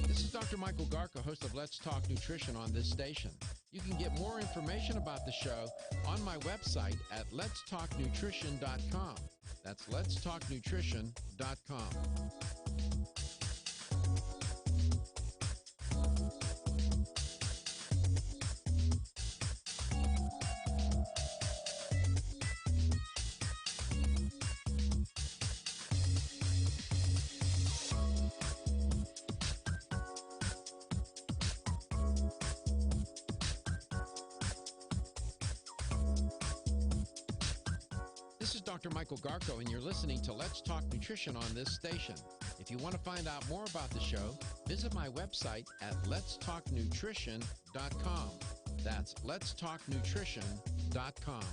[SPEAKER 4] This is Dr. Michael Garko, host of Let's Talk Nutrition on this station. You can get more information about the show on my website at letstalknutrition.com. That's letstalknutrition.com. This is Dr. Michael Garko, and you're listening to Let's Talk Nutrition on this station. If you want to find out more about the show, visit my website at letstalknutrition.com. That's letstalknutrition.com.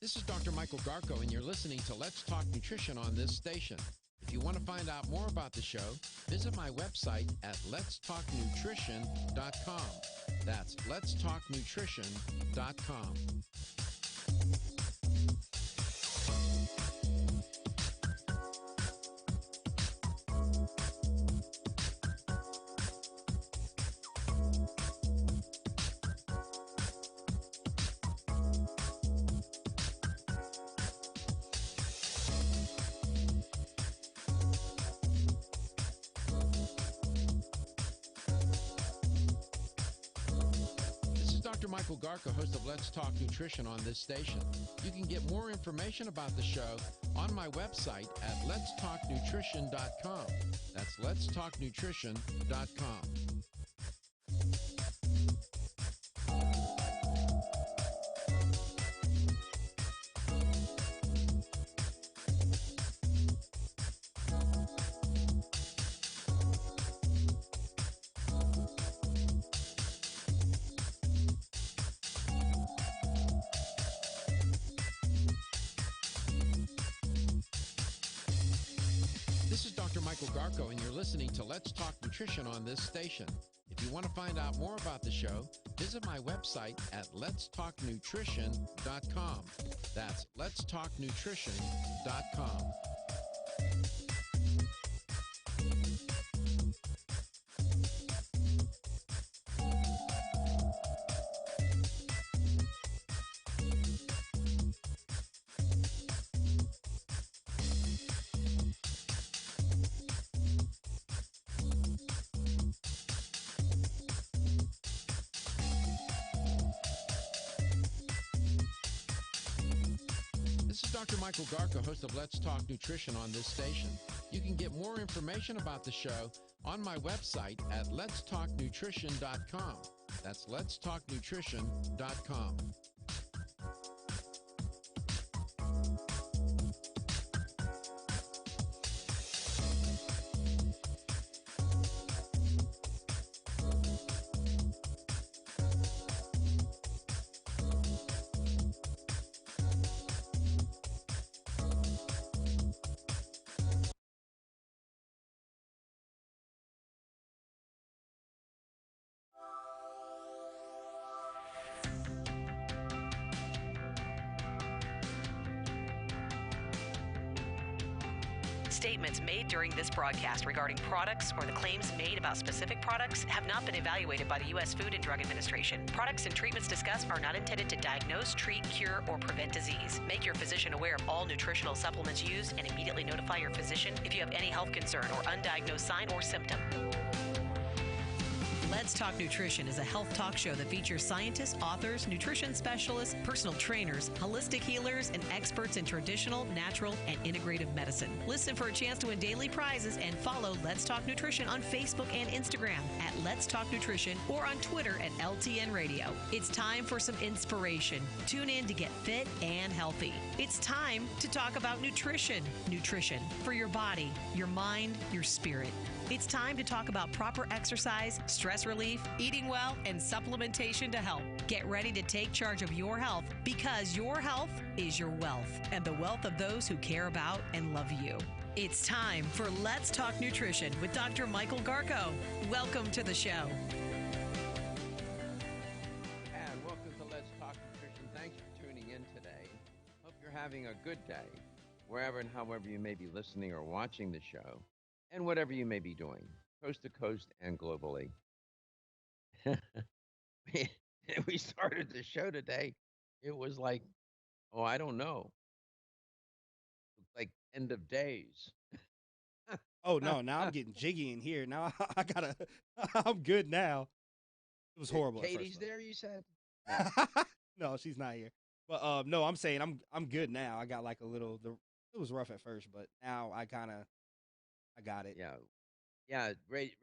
[SPEAKER 4] This is Dr. Michael Garko, and you're listening to Let's Talk Nutrition on this station. If you want to find out more about the show, visit my website at letstalknutrition.com. That's letstalknutrition.com. Dr. Michael Garko, host of Let's Talk Nutrition on this station. You can get more information about the show on my website at letstalknutrition.com. That's letstalknutrition.com. This is Dr. Michael Garko, and you're listening to Let's Talk Nutrition on this station. If you want to find out more about the show, visit my website at letstalknutrition.com. That's letstalknutrition.com. This is Dr. Michael Garko, host of Let's Talk Nutrition on this station. You can get more information about the show on my website at letstalknutrition.com. That's letstalknutrition.com.
[SPEAKER 6] Statements made during this broadcast regarding products or the claims made about specific products have not been evaluated by the U.S. Food and Drug Administration. Products and treatments discussed are not intended to diagnose, treat, cure, or prevent disease. Make your physician aware of all nutritional supplements used and immediately notify your physician if you have any health concern or undiagnosed sign or symptom. Let's Talk Nutrition is a health talk show that features scientists, authors, nutrition specialists, personal trainers, holistic healers, and experts in traditional, natural, and integrative medicine. Listen for a chance to win daily prizes and follow Let's Talk Nutrition on Facebook and Instagram at Let's Talk Nutrition or on Twitter at LTN Radio. It's time for some inspiration. Tune in to get fit and healthy. It's time to talk about nutrition. Nutrition for your body, your mind, your spirit. It's time to talk about proper exercise, stress relief, eating well, and supplementation to help. Get ready to take charge of your health because your health is your wealth and the wealth of those who care about and love you. It's time for Let's Talk Nutrition with Dr. Michael Garko. Welcome to the show.
[SPEAKER 1] And welcome to Let's Talk Nutrition. Thanks for tuning in today. Hope you're having a good day, wherever and however you may be listening or watching the show. And whatever you may be doing, coast to coast and globally. We started the show today. It was like, oh, I don't know, like end of days.
[SPEAKER 2] Oh no, now I'm getting jiggy in here. Now I'm good now. It was horrible.
[SPEAKER 1] Katie's there, you said?
[SPEAKER 2] No, she's not here. But no, I'm saying I'm good now. I got like a little. It was rough at first, but now I got it.
[SPEAKER 1] Yeah.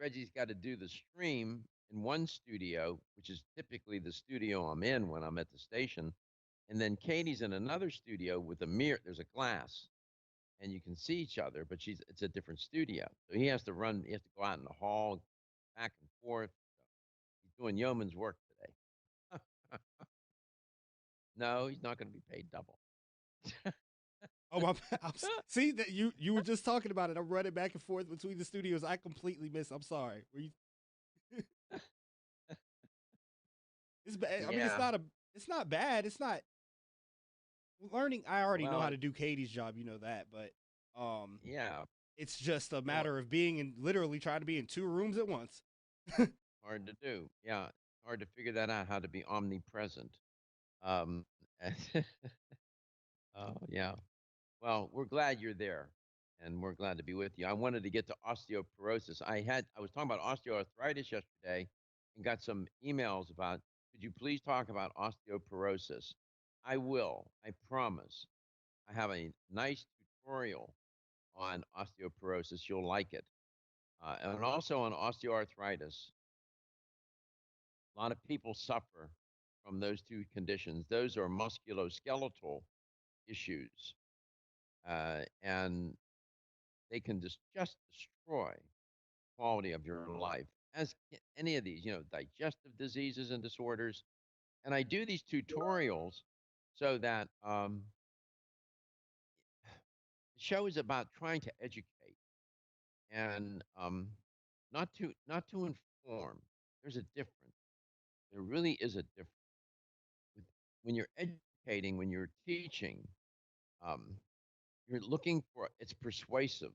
[SPEAKER 1] Reggie's got to do the stream in one studio, which is typically the studio I'm in when I'm at the station. And then Katie's in another studio with a mirror. There's a glass, and you can see each other, but it's a different studio. So he has to go out in the hall, back and forth. He's doing yeoman's work today. No, he's not going to be paid double.
[SPEAKER 2] Oh, see that you were just talking about it. I'm running back and forth between the studios. I completely missed. I'm sorry. Were you? It's bad. I mean, it's not bad. It's not learning. I already know how to do Katie's job. You know that, but
[SPEAKER 1] yeah,
[SPEAKER 2] it's just a matter of literally trying to be in two rooms at once.
[SPEAKER 1] Hard to do. Yeah, hard to figure that out. How to be omnipresent. Yeah. Well, we're glad you're there, and we're glad to be with you. I wanted to get to osteoporosis. I was talking about osteoarthritis yesterday and got some emails about, could you please talk about osteoporosis? I will. I promise. I have a nice tutorial on osteoporosis. You'll like it. And also on osteoarthritis. A lot of people suffer from those two conditions. Those are musculoskeletal issues. And they can just destroy the quality of your life, as any of these, digestive diseases and disorders. And I do these tutorials so that the show is about trying to educate and not to inform. There's a difference. There really is a difference. When you're educating, when you're teaching, you're looking for, it's persuasive.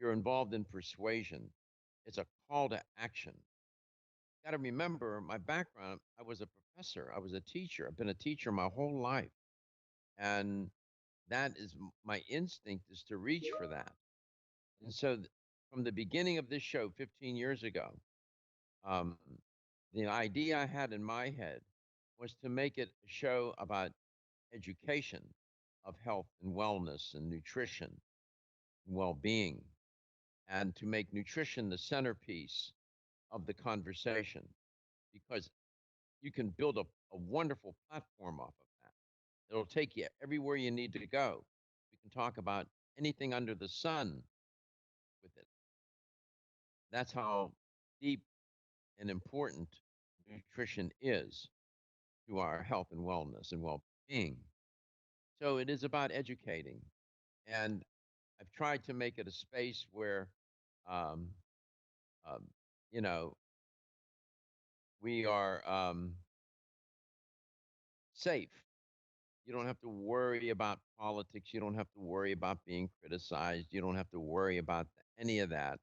[SPEAKER 1] You're involved in persuasion. It's a call to action. Got to remember my background. I was a professor. I was a teacher. I've been a teacher my whole life. And that is my instinct, is to reach for that. And so from the beginning of this show 15 years ago, the idea I had in my head was to make it a show about education of health and wellness and nutrition and well-being, and to make nutrition the centerpiece of the conversation. Because you can build a wonderful platform off of that. It'll take you everywhere you need to go. We can talk about anything under the sun with it. That's how deep and important nutrition is to our health and wellness and well-being. So it is about educating, and I've tried to make it a space where, um, um, you know, we are safe. You don't have to worry about politics. You don't have to worry about being criticized. You don't have to worry about any of that.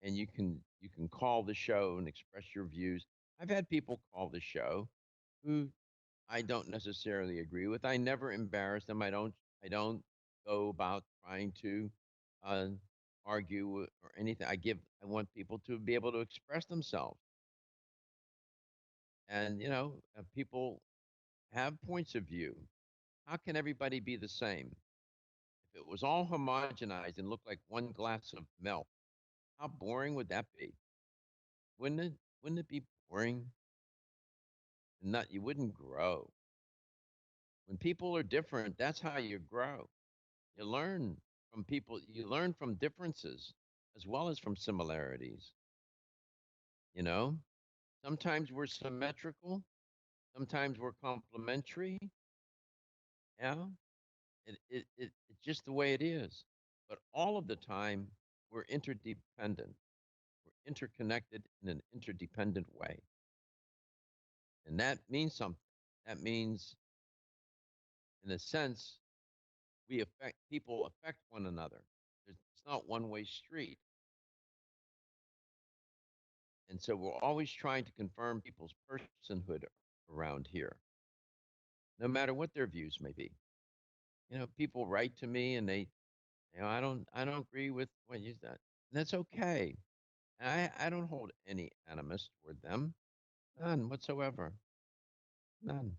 [SPEAKER 1] And you can call the show and express your views. I've had people call the show who I don't necessarily agree with. I never embarrass them. I don't go about trying to uh, argue or anything. I want people to be able to express themselves. And people have points of view. How can everybody be the same? If it was all homogenized and looked like one glass of milk, how boring would that be? Wouldn't it be boring? Not you wouldn't grow. When people are different, that's how you grow. You learn from people, you learn from differences as well as from similarities, you know? Sometimes we're symmetrical, sometimes we're complementary. Yeah. It's just the way it is. But all of the time, we're interdependent. We're interconnected in an interdependent way. And that means something. That means, in a sense, people affect one another. It's not one way street. And so we're always trying to confirm people's personhood around here, no matter what their views may be. People write to me and I don't agree with what you said. That's okay. I don't hold any animus toward them, none whatsoever, none.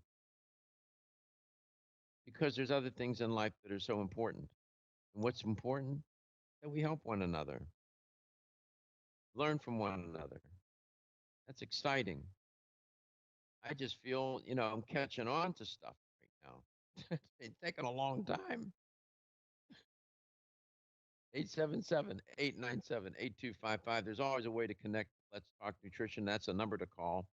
[SPEAKER 1] Because there's other things in life that are so important. And what's important? That we help one another, learn from one another. That's exciting. I just feel, I'm catching on to stuff right now. It's been taking a long time. 877-897-8255. There's always a way to connect. Let's Talk Nutrition. That's a number to call.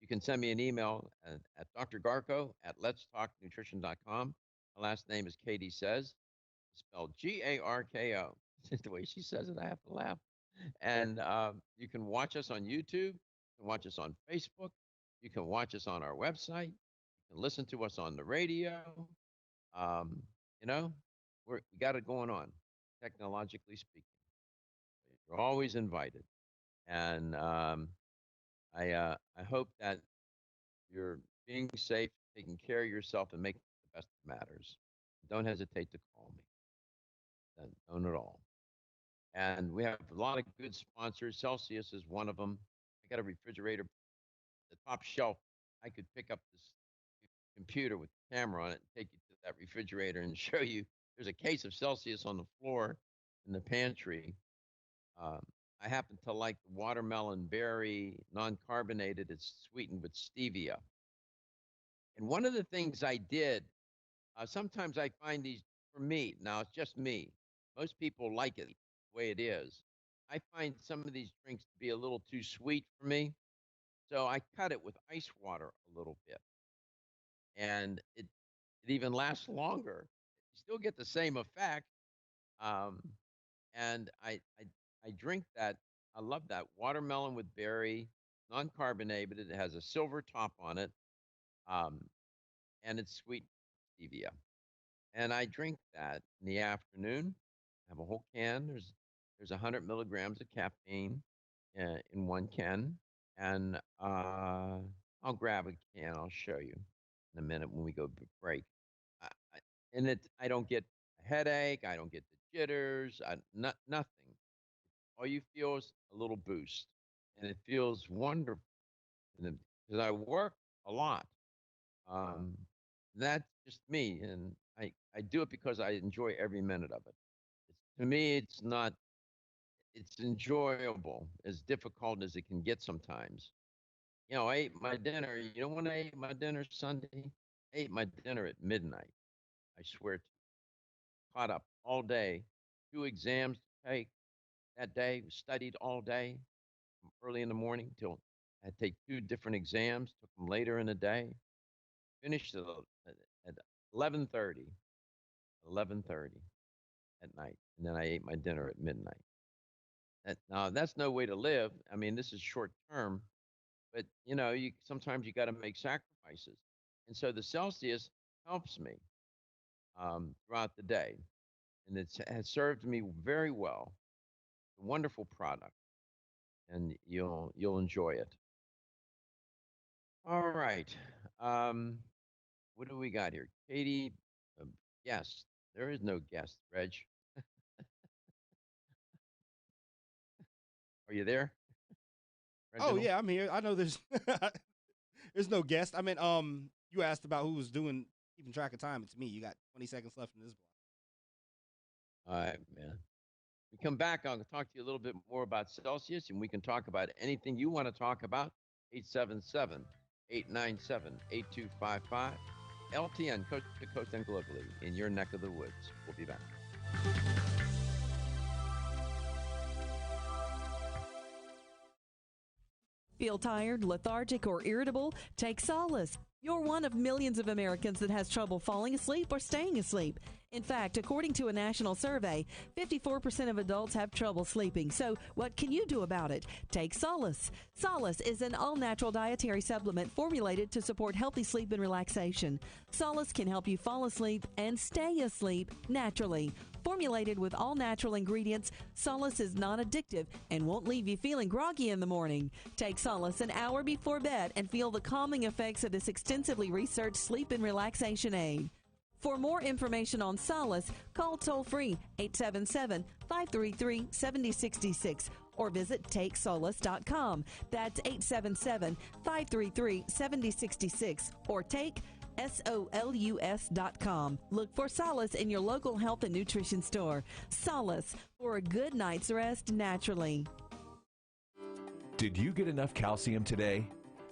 [SPEAKER 1] You can send me an email at Dr. Garko at letstalknutrition.com. My last name is Katie Says, spelled Garko. The way she says it, I have to laugh. And you can watch us on YouTube. You can watch us on Facebook. You can watch us on our website. You can listen to us on the radio. Um, you know, we got it going on, technologically speaking. You're always invited. And I hope that you're being safe, taking care of yourself, and making the best of matters. Don't hesitate to call me. Don't at all. And we have a lot of good sponsors. Celsius is one of them. I got a refrigerator, the top shelf. I could pick up this computer with the camera on it and take you to that refrigerator and show you. There's a case of Celsius on the floor in the pantry. Um, I happen to like the watermelon berry non-carbonated. It's sweetened with stevia. And one of the things I did, sometimes I find these, for me, now it's just me. Most people like it the way it is. I find some of these drinks to be a little too sweet for me. So I cut it with ice water a little bit. And it even lasts longer. You still get the same effect. Um, and I drink that. I love that watermelon with berry, non-carbonated. It has a silver top on it, um, and it's sweet stevia. And I drink that in the afternoon. I have a whole can. There's 100 milligrams of caffeine in one can, and I'll grab a can. I'll show you in a minute when we go break. I, I, and I don't get a headache. I don't get the jitters. Nothing. All you feel is a little boost, and it feels wonderful. Because I work a lot. Um, that's just me, and I do it because I enjoy every minute of it. To me, it's not. It's enjoyable, as difficult as it can get sometimes. I ate my dinner. You know when I ate my dinner Sunday? I ate my dinner at midnight. I swear to you. Caught up all day. 2 exams to take that day. Studied all day from early in the morning till I had to take 2 different exams. Took them later in the day. Finished at 11:30. 11:30 at night, and then I ate my dinner at midnight. Now that's no way to live. I mean, this is short term, but you sometimes you got to make sacrifices, and so the Celsius helps me throughout the day, and it has served me very well. A wonderful product, and you'll enjoy it. All right, what do we got here, Katie? Guest. There is no guest, Reg. Are you there?
[SPEAKER 2] Oh
[SPEAKER 1] Reginald?
[SPEAKER 2] yeah, I'm here. I know there's there's no guest. I mean, you asked about who was keeping track of time. It's me. You got 20 seconds left in this block.
[SPEAKER 1] All right, man. We come back, I'll talk to you a little bit more about Celsius, and we can talk about anything you want to talk about. 877-897-8255. LTN, coast to coast and globally, in your neck of the woods. We'll be back.
[SPEAKER 11] Feel tired, lethargic, or irritable? Take Solace. You're one of millions of Americans that has trouble falling asleep or staying asleep. In fact, according to a national survey, 54% of adults have trouble sleeping. So what can you do about it? Take Solace. Solace is an all-natural dietary supplement formulated to support healthy sleep and relaxation. Solace can help you fall asleep and stay asleep naturally. Formulated with all-natural ingredients, Solace is non-addictive and won't leave you feeling groggy in the morning. Take Solace an hour before bed and feel the calming effects of this extensively researched sleep and relaxation aid. For more information on Solace, call toll-free 877-533-7066 or visit TakeSolace.com. That's 877-533-7066 or take SOLUS.com. Look for Solace in your local health and nutrition store. Solace, for a good night's rest naturally.
[SPEAKER 10] Did you get enough calcium today?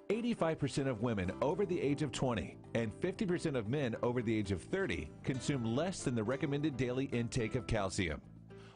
[SPEAKER 10] 85% of women over the age of 20 and 50% of men over the age of 30 consume less than the recommended daily intake of calcium.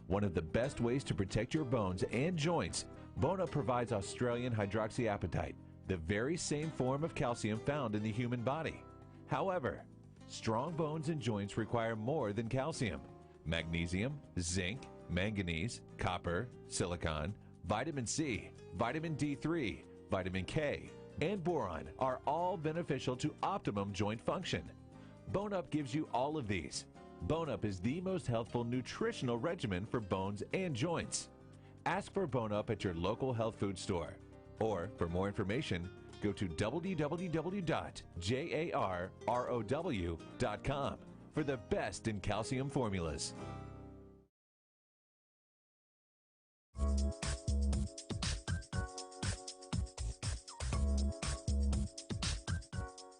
[SPEAKER 10] One of the best ways to protect your bones and joints, Bone Up provides Australian hydroxyapatite, the very same form of calcium found in the human body. However, strong bones and joints require more than calcium. Magnesium, zinc, manganese, copper, silicon, vitamin C, vitamin D3, vitamin K, and boron are all beneficial to optimum joint function. Bone Up gives you all of these. Bone Up is the most healthful nutritional regimen for bones and joints. Ask for Bone Up at your local health food store. Or, for more information, go to www.jarrow.com for the best in calcium formulas.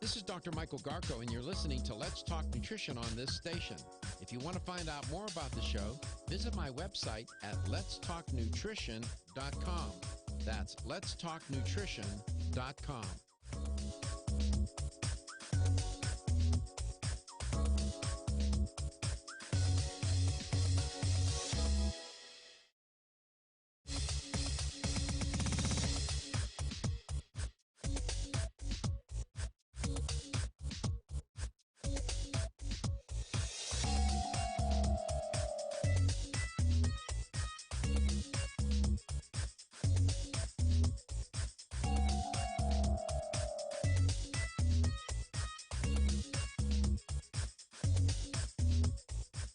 [SPEAKER 4] This is Dr. Michael Garko, and you're listening to Let's Talk Nutrition on this station. If you want to find out more about the show, visit my website at letstalknutrition.com. That's letstalknutrition.com.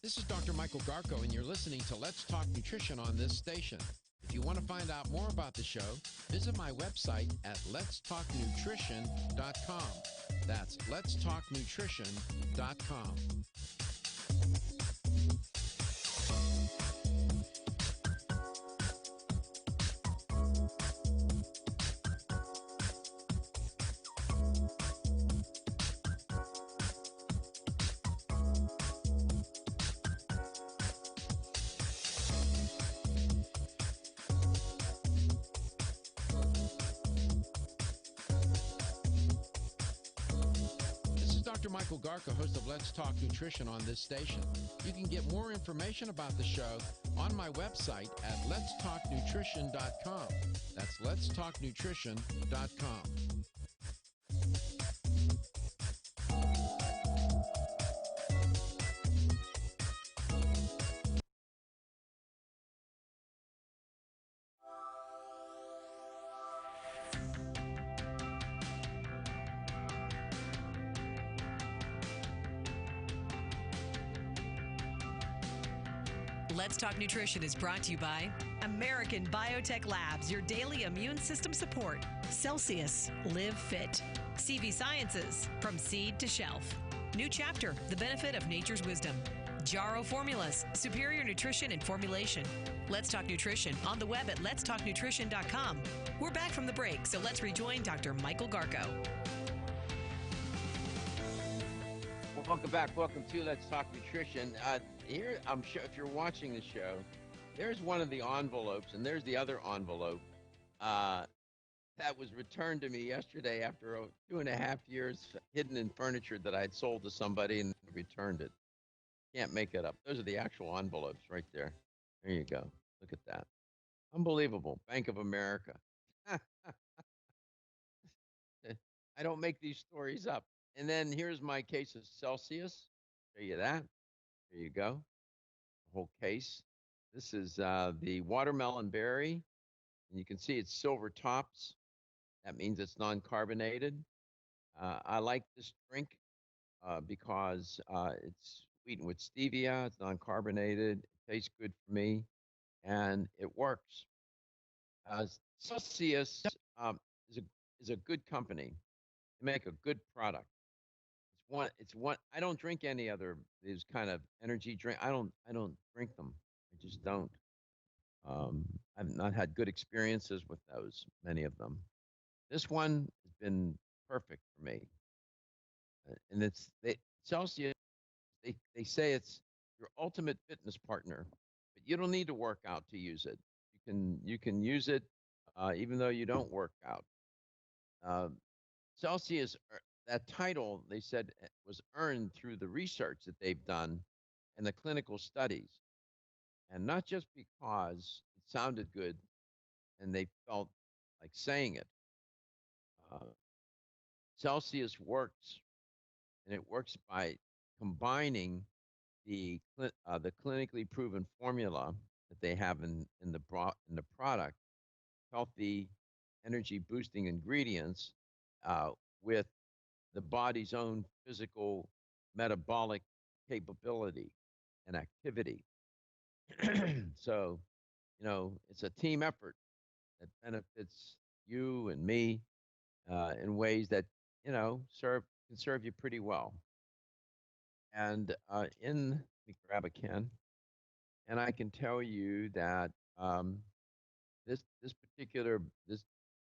[SPEAKER 4] This is Dr. Michael Garko, and you're listening to Let's Talk Nutrition on this station. If you want to find out more about the show, visit my website at letstalknutrition.com. That's letstalknutrition.com. Dr. Michael Garka, host of Let's Talk Nutrition on this station. You can get more information about the show on my website at letstalknutrition.com. That's letstalknutrition.com.
[SPEAKER 6] Let's Talk Nutrition is brought to you by American Biotech Labs, your daily immune system support. Celsius, Live Fit. CV Sciences, from seed to shelf. New Chapter, the benefit of nature's wisdom. Jarrow Formulas, superior nutrition and formulation. Let's Talk Nutrition on the web at letstalknutrition.com. We're back from the break, so let's rejoin Dr. Michael Garko.
[SPEAKER 1] Well, welcome back. Welcome to Let's Talk Nutrition. Here, I'm sure if you're watching the show, there's one of the envelopes, and there's the other envelope that was returned to me yesterday after 2.5 years hidden in furniture that I'd sold to somebody and returned it. Can't make it up. Those are the actual envelopes right there. There you go. Look at that. Unbelievable. Bank of America. I don't make these stories up. And then here's my case of Celsius. Show you that. There you go. The whole case. This is the watermelon berry. And you can see it's silver tops. That means it's non-carbonated. I like this drink because it's sweetened with stevia. It's non-carbonated. It tastes good for me. And it works. Celsius is a good company. They make a good product. It's one. I don't drink any other these kind of energy drink. I don't drink them. I just don't. I've not had good experiences with those. Many of them. This one has been perfect for me. And Celsius. They say it's your ultimate fitness partner, but you don't need to work out to use it. You can use it even though you don't work out. Celsius. That title, they said, was earned through the research that they've done and the clinical studies. And not just because it sounded good and they felt like saying it. Celsius works, and it works by combining the clinically proven formula that they have in the product, healthy energy boosting ingredients, with the body's own physical metabolic capability and activity. So, it's a team effort that benefits you and me in ways that, can serve you pretty well. And let me grab a can, and I can tell you that this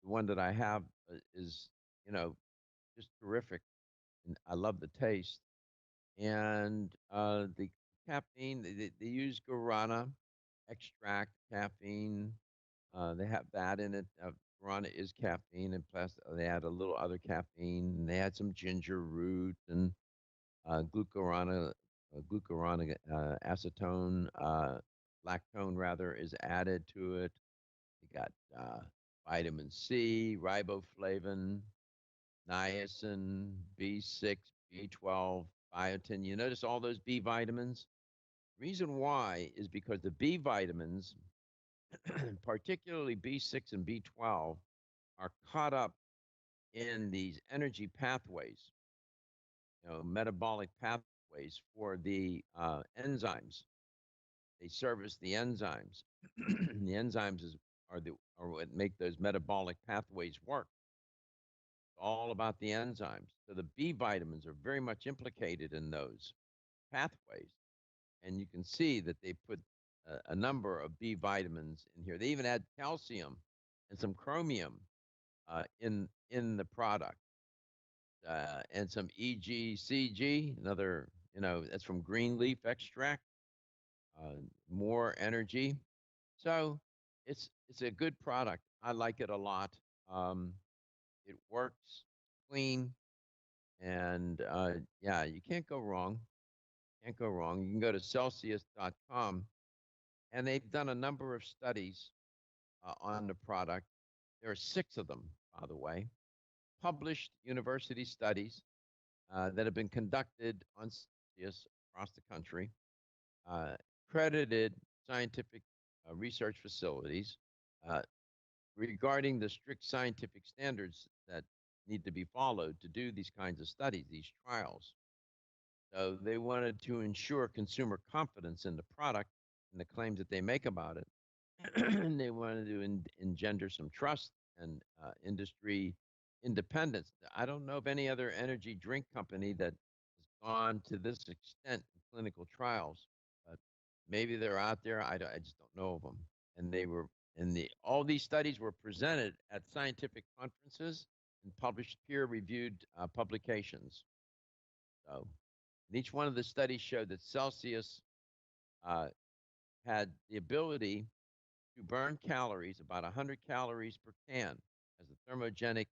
[SPEAKER 1] one that I have is, just terrific, and I love the taste. And the caffeine, they use guarana extract caffeine. They have that in it. Guarana is caffeine, and plus they add a little other caffeine. And they add some ginger root and glucarana acetone, lactone rather, is added to it. You got vitamin C, riboflavin, niacin, B6, B12, biotin. You notice all those B vitamins? Reason why is because the B vitamins, particularly B6 and B12, are caught up in these energy pathways, metabolic pathways for the enzymes. They service the enzymes. The enzymes are what make those metabolic pathways work. All about the enzymes. So the B vitamins are very much implicated in those pathways. And you can see that they put a number of B vitamins in here. They even add calcium and some chromium in the product. And some EGCG, another, that's from green leaf extract, more energy. So it's a good product. I like it a lot. It works clean, And yeah, you can't go wrong. Can't go wrong. You can go to Celsius.com, and they've done a number of studies on the product. There are 6 of them, by the way, published university studies that have been conducted on Celsius across the country, credited scientific research facilities regarding the strict scientific standards that need to be followed to do these kinds of studies, these trials. So they wanted to ensure consumer confidence in the product and the claims that they make about it. And they wanted to engender some trust and industry independence. I don't know of any other energy drink company that has gone to this extent in clinical trials, but maybe they're out there. I just don't know of them. And they were, all these studies were presented at scientific conferences and published peer-reviewed publications. So, and each one of the studies showed that Celsius had the ability to burn calories, about 100 calories per can, as a thermogenic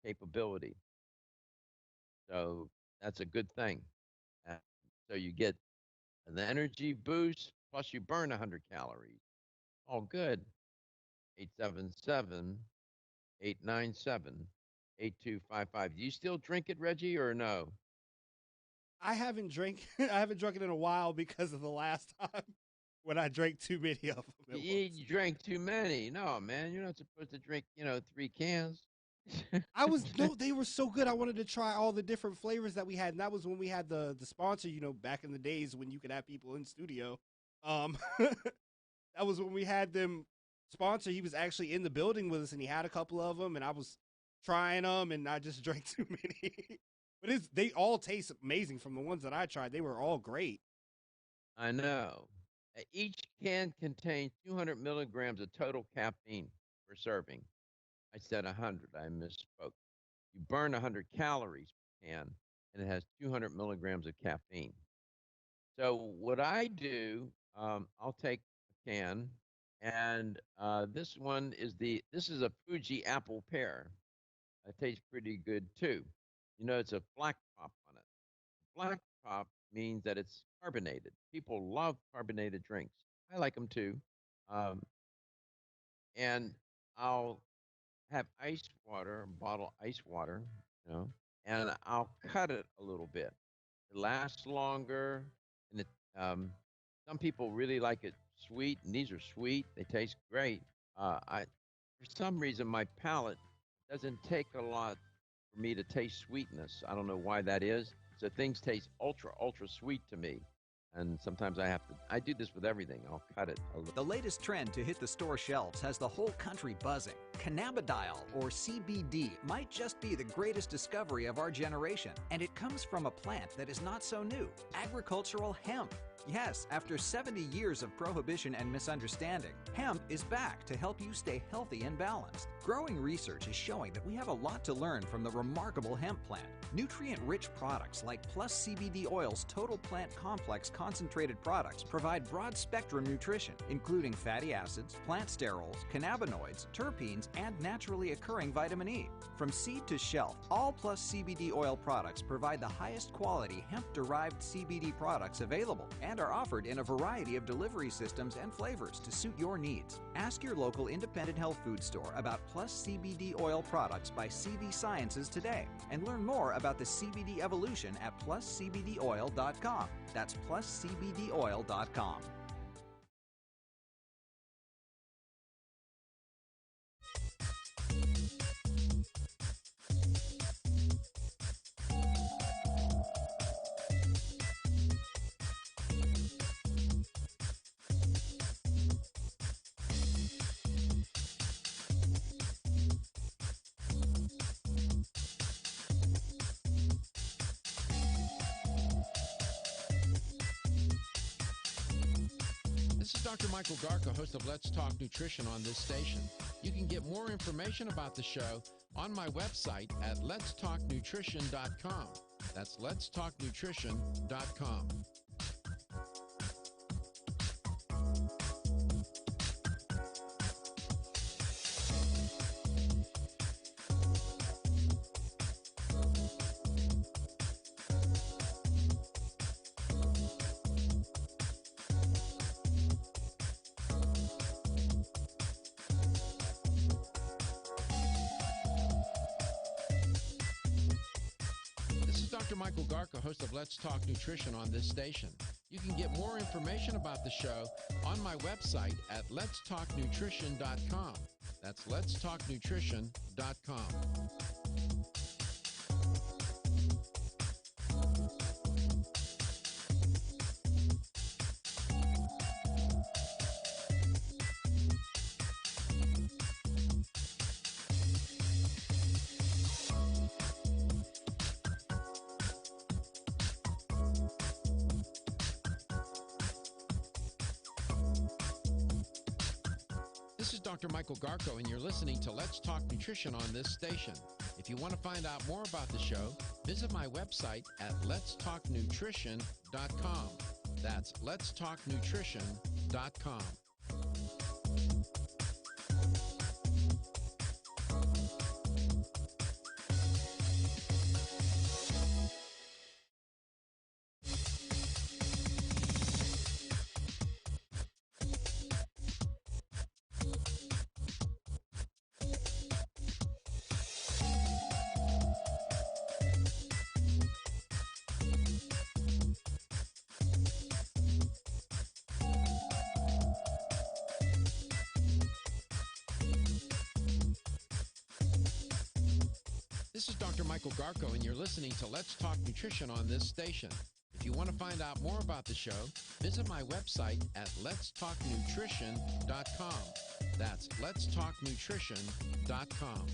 [SPEAKER 1] capability. So that's a good thing. So you get the energy boost, plus you burn 100 calories. All good. 877-897-8255. Do you still drink it, Reggie, or no?
[SPEAKER 2] I haven't drunk it in a while because of the last time when I drank too many of them.
[SPEAKER 1] You drank too many. No, man, you're not supposed to drink, 3 cans.
[SPEAKER 2] No, they were so good. I wanted to try all the different flavors that we had, and that was when we had the sponsor, back in the days when you could have people in studio. That was when we had them sponsor. He was actually in the building with us, and he had a couple of them, and I was trying them, and I just drank too many. But they all taste amazing from the ones that I tried. They were all great.
[SPEAKER 1] I know. Each can contains 200 milligrams of total caffeine per serving. I said 100. I misspoke. You burn 100 calories per can, and it has 200 milligrams of caffeine. So what I do, I'll take a can, and this is a Fuji apple pear. It tastes pretty good too. It's a black top on it. Black top means that it's carbonated. People love carbonated drinks. I like them too. And I'll have ice water, bottle ice water, and I'll cut it a little bit. It lasts longer, and some people really like it sweet, and these are sweet. They taste great. For some reason, my palate doesn't take a lot for me to taste sweetness. I don't know why that is. So things taste ultra, ultra sweet to me. And sometimes I do this with everything. I'll cut it a little.
[SPEAKER 9] The latest trend to hit the store shelves has the whole country buzzing. Cannabidiol, or CBD, might just be the greatest discovery of our generation. And it comes from a plant that is not so new, agricultural hemp. Yes, after 70 years of prohibition and misunderstanding, hemp is back to help you stay healthy and balanced. Growing research is showing that we have a lot to learn from the remarkable hemp plant. Nutrient-rich products like Plus CBD Oil's Total Plant Complex concentrated products provide broad-spectrum nutrition, including fatty acids, plant sterols, cannabinoids, terpenes, and naturally occurring vitamin E. From seed to shelf, all Plus CBD Oil products provide the highest quality hemp-derived CBD products available and are offered in a variety of delivery systems and flavors to suit your needs. Ask your local independent health food store about Plus CBD Oil products by CV Sciences today and learn more about the CBD evolution at pluscbdoil.com. That's pluscbdoil.com.
[SPEAKER 4] This is Dr. Michael Garka, host of Let's Talk Nutrition on this station. You can get more information about the show on my website at letstalknutrition.com. That's letstalknutrition.com. Dr. Michael Garka, host of Let's Talk Nutrition on this station. You can get more information about the show on my website at letstalknutrition.com. That's letstalknutrition.com. This is Dr. Michael Garko, and you're listening to Let's Talk Nutrition on this station. If you want to find out more about the show, visit my website at letstalknutrition.com. That's letstalknutrition.com. This is Dr. Michael Garko, and you're listening to Let's Talk Nutrition on this station. If you want to find out more about the show, visit my website at letstalknutrition.com. That's letstalknutrition.com.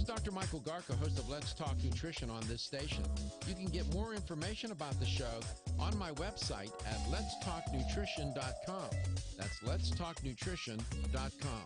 [SPEAKER 4] Dr. Michael Garka, host of Let's Talk Nutrition on this station. You can get more information about the show on my website at letstalknutrition.com. That's letstalknutrition.com.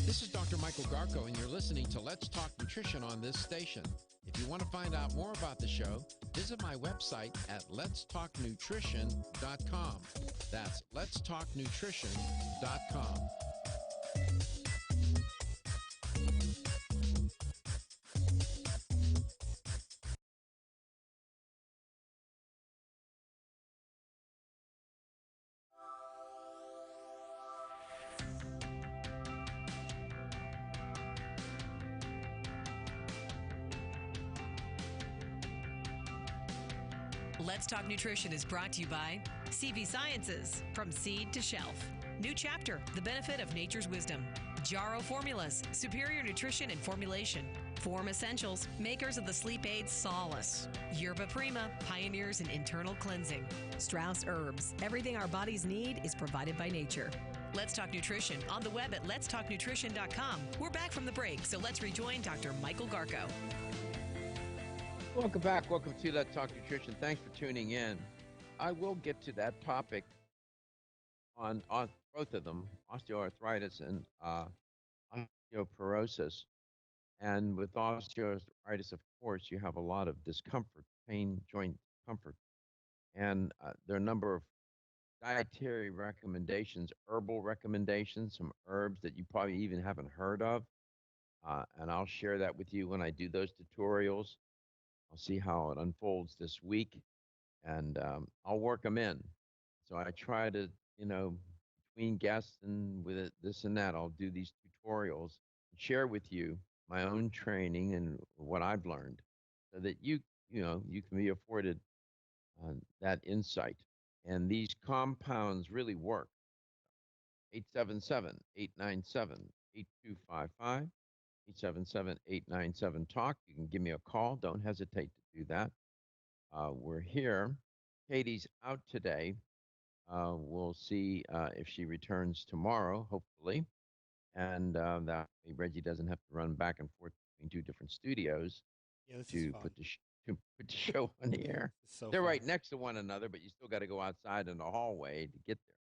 [SPEAKER 4] This is Dr. Michael Garko, and you're listening to Let's Talk Nutrition on this station. If you want to find out more about the show, visit my website at letstalknutrition.com. That's letstalknutrition.com.
[SPEAKER 6] Let's Talk Nutrition is brought to you by CV Sciences, from seed to shelf. New chapter, the benefit of nature's wisdom. Jarrow Formulas, superior nutrition and formulation. Form Essentials, makers of the sleep aid Solace. Yerba Prima, pioneers in internal cleansing. Strauss Herbs, everything our bodies need is provided by nature. Let's Talk Nutrition on the web at letstalknutrition.com. We're back from the break, so let's rejoin Dr. Michael Garko.
[SPEAKER 1] Welcome back. Welcome to Let's Talk Nutrition. Thanks for tuning in. I will get to that topic on both of them, osteoarthritis and osteoporosis. And with osteoarthritis, of course, you have a lot of discomfort, pain, joint discomfort. And there are a number of dietary recommendations, herbal recommendations, some herbs that you probably even haven't heard of. And I'll share that with you when I do those tutorials. I'll see how it unfolds this week, and I'll work them in. So I try to, between guests and with it, this and that, I'll do these tutorials and share with you my own training and what I've learned, so that you can be afforded that insight. And these compounds really work. 877-897-8255. 877-897-TALK. You can give me a call. Don't hesitate to do that. We're here. Katie's out today. We'll see if she returns tomorrow, hopefully, and that way Reggie doesn't have to run back and forth between two different studios
[SPEAKER 2] Yeah, this is
[SPEAKER 1] to
[SPEAKER 2] fun.
[SPEAKER 1] put to put the show on the air.
[SPEAKER 2] It's so
[SPEAKER 1] They're
[SPEAKER 2] fun.
[SPEAKER 1] right next to one another, but you still got to go outside in the hallway to get there.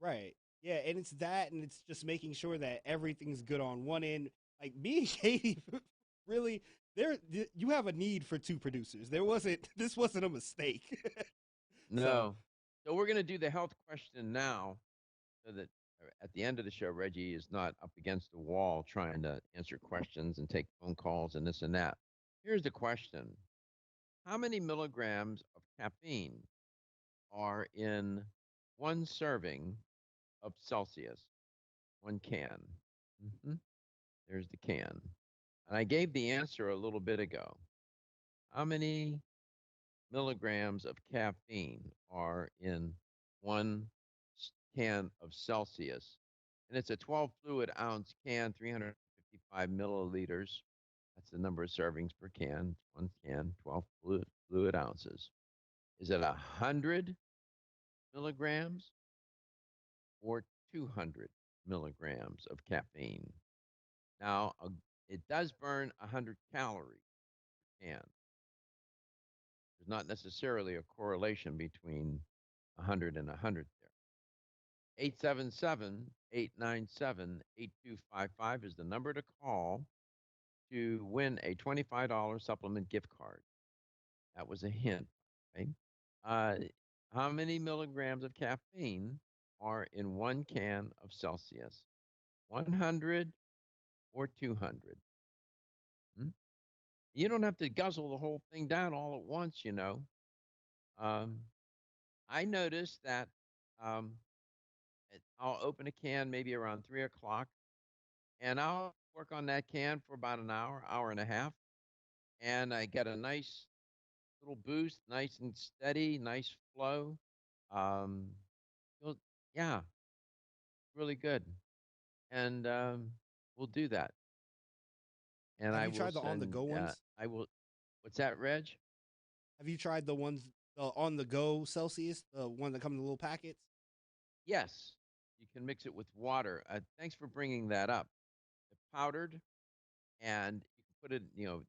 [SPEAKER 2] Right. Yeah, and it's that, and it's just making sure that everything's good on one end. Like me and Katie, really, you have a need for two producers. This wasn't a mistake.
[SPEAKER 1] No. So we're going to do the health question now so that at the end of the show, Reggie is not up against the wall trying to answer questions and take phone calls and this and that. Here's the question. How many milligrams of caffeine are in one serving of Celsius? One can. There's the can. And I gave the answer a little bit ago. How many milligrams of caffeine are in one can of Celsius? And it's a 12 fluid ounce can, 355 milliliters. That's the number of servings per can. One can, 12 fluid ounces. Is it 100 milligrams or 200 milligrams of caffeine? Now, it does burn 100 calories per can. There's not necessarily a correlation between 100 and 100 there. 877-897-8255 is the number to call to win a $25 supplement gift card. That was a hint, right? How many milligrams of caffeine are in one can of Celsius? 100 or 200? You don't have to guzzle the whole thing down all at once, you know. I noticed that I'll open a can maybe around 3 o'clock, and I'll work on that can for about an hour, hour and a half, and I get a nice little boost, nice and steady, nice flow. Yeah, really good. And we'll do that. And
[SPEAKER 2] Have
[SPEAKER 1] I
[SPEAKER 2] you
[SPEAKER 1] will
[SPEAKER 2] tried the
[SPEAKER 1] send,
[SPEAKER 2] on-the-go ones?
[SPEAKER 1] I will, what's that, Reg?
[SPEAKER 2] Have you tried the ones on-the-go Celsius, the one that comes in little packets?
[SPEAKER 1] Yes, you can mix it with water. Thanks for bringing that up. It's powdered, and you can put it,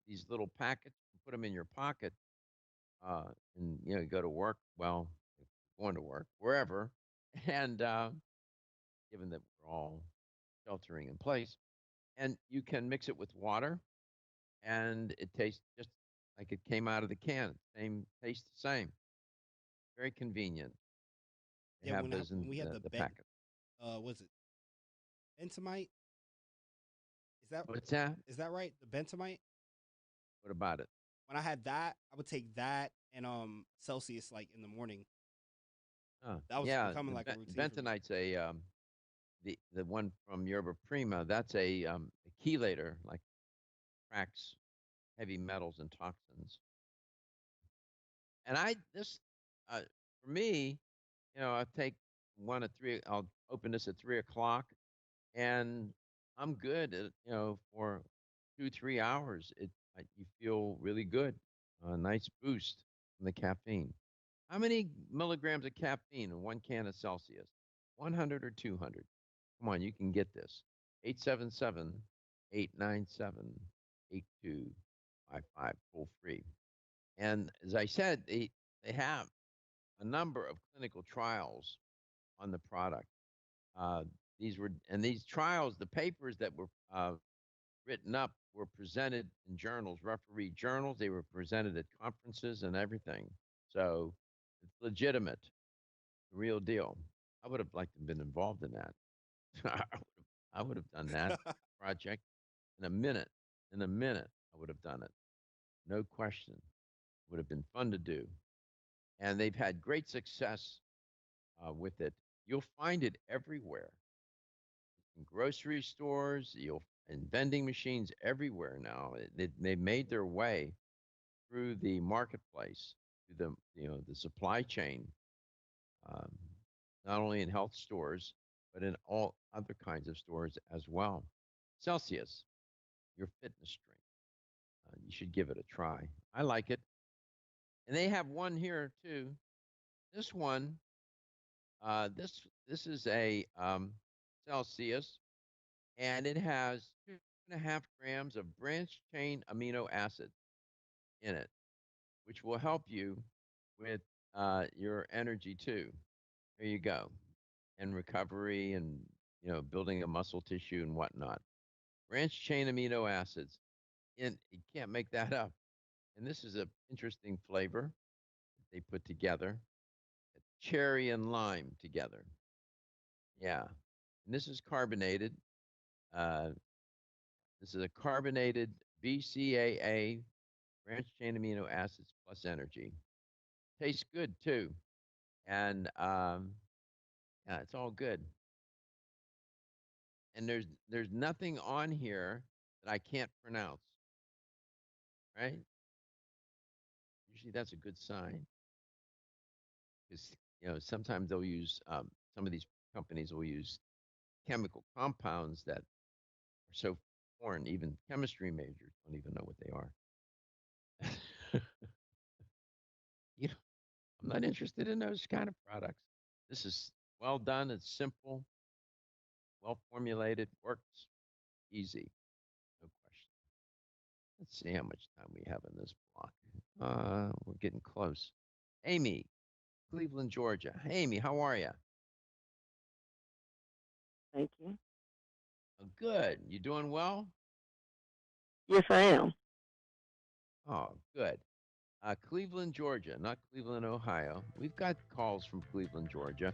[SPEAKER 1] these little packets, you put them in your pocket, and, you go to work. Well, going to work, wherever. And given that we're all sheltering in place, and you can mix it with water, and it tastes just like it came out of the can. Same, tastes the same. Very convenient. They
[SPEAKER 2] Yeah,
[SPEAKER 1] have
[SPEAKER 2] when
[SPEAKER 1] those in
[SPEAKER 2] we had
[SPEAKER 1] the packet.
[SPEAKER 2] was it Bentamite?
[SPEAKER 1] What's that?
[SPEAKER 2] Is that right? The Bentamite?
[SPEAKER 1] What about it?
[SPEAKER 2] When I had that, I would take that and Celsius like in the morning. That was becoming like a routine.
[SPEAKER 1] Bentonite's the one from Yerba Prima. That's a chelator, like cracks heavy metals and toxins. And for me, I take one at 3. I'll open this at 3 o'clock, and I'm good. For 2-3 hours, you feel really good. A nice boost from the caffeine. How many milligrams of caffeine in one can of Celsius? 100 or 200? Come on, you can get this. 877-897-8255, toll free. And as I said, they have a number of clinical trials on the product. These trials, the papers that were written up were presented in journals, referee journals. They were presented at conferences and everything. So it's legitimate, the real deal. I would have liked to have been involved in that. I would have done that project in a minute. In a minute, I would have done it. No question. Would have been fun to do. And they've had great success with it. You'll find it everywhere. In grocery stores, and vending machines everywhere now. They've made their way through the marketplace, through the supply chain, not only in health stores, but in all other kinds of stores as well. Celsius, your fitness drink. You should give it a try. I like it. And they have one here too. This one This is a Celsius, and it has 2.5 grams of branched chain amino acids in it, which will help you with your energy too. There you go, and recovery, and building a muscle tissue and whatnot. Branched chain amino acids, and you can't make that up. And this is an interesting flavor that they put together. Cherry and lime together. Yeah. And this is carbonated. Uh, this is a carbonated BCAA, branched chain amino acids plus energy. Tastes good too. And yeah, it's all good. And there's nothing on here that I can't pronounce. Right? Usually that's a good sign. Because sometimes they'll use some of these companies will use chemical compounds that are so foreign, even chemistry majors don't even know what they are. I'm not interested in those kind of products. This is well done. It's simple, well formulated, works, easy, no question. Let's see how much time we have in this block. We're getting close. Amy, Cleveland, Georgia. Hey, Amy, how are you?
[SPEAKER 12] Thank you.
[SPEAKER 1] Oh, good. You doing well?
[SPEAKER 12] Yes, I am.
[SPEAKER 1] Oh, good. Cleveland, Georgia, not Cleveland, Ohio. We've got calls from Cleveland, Georgia.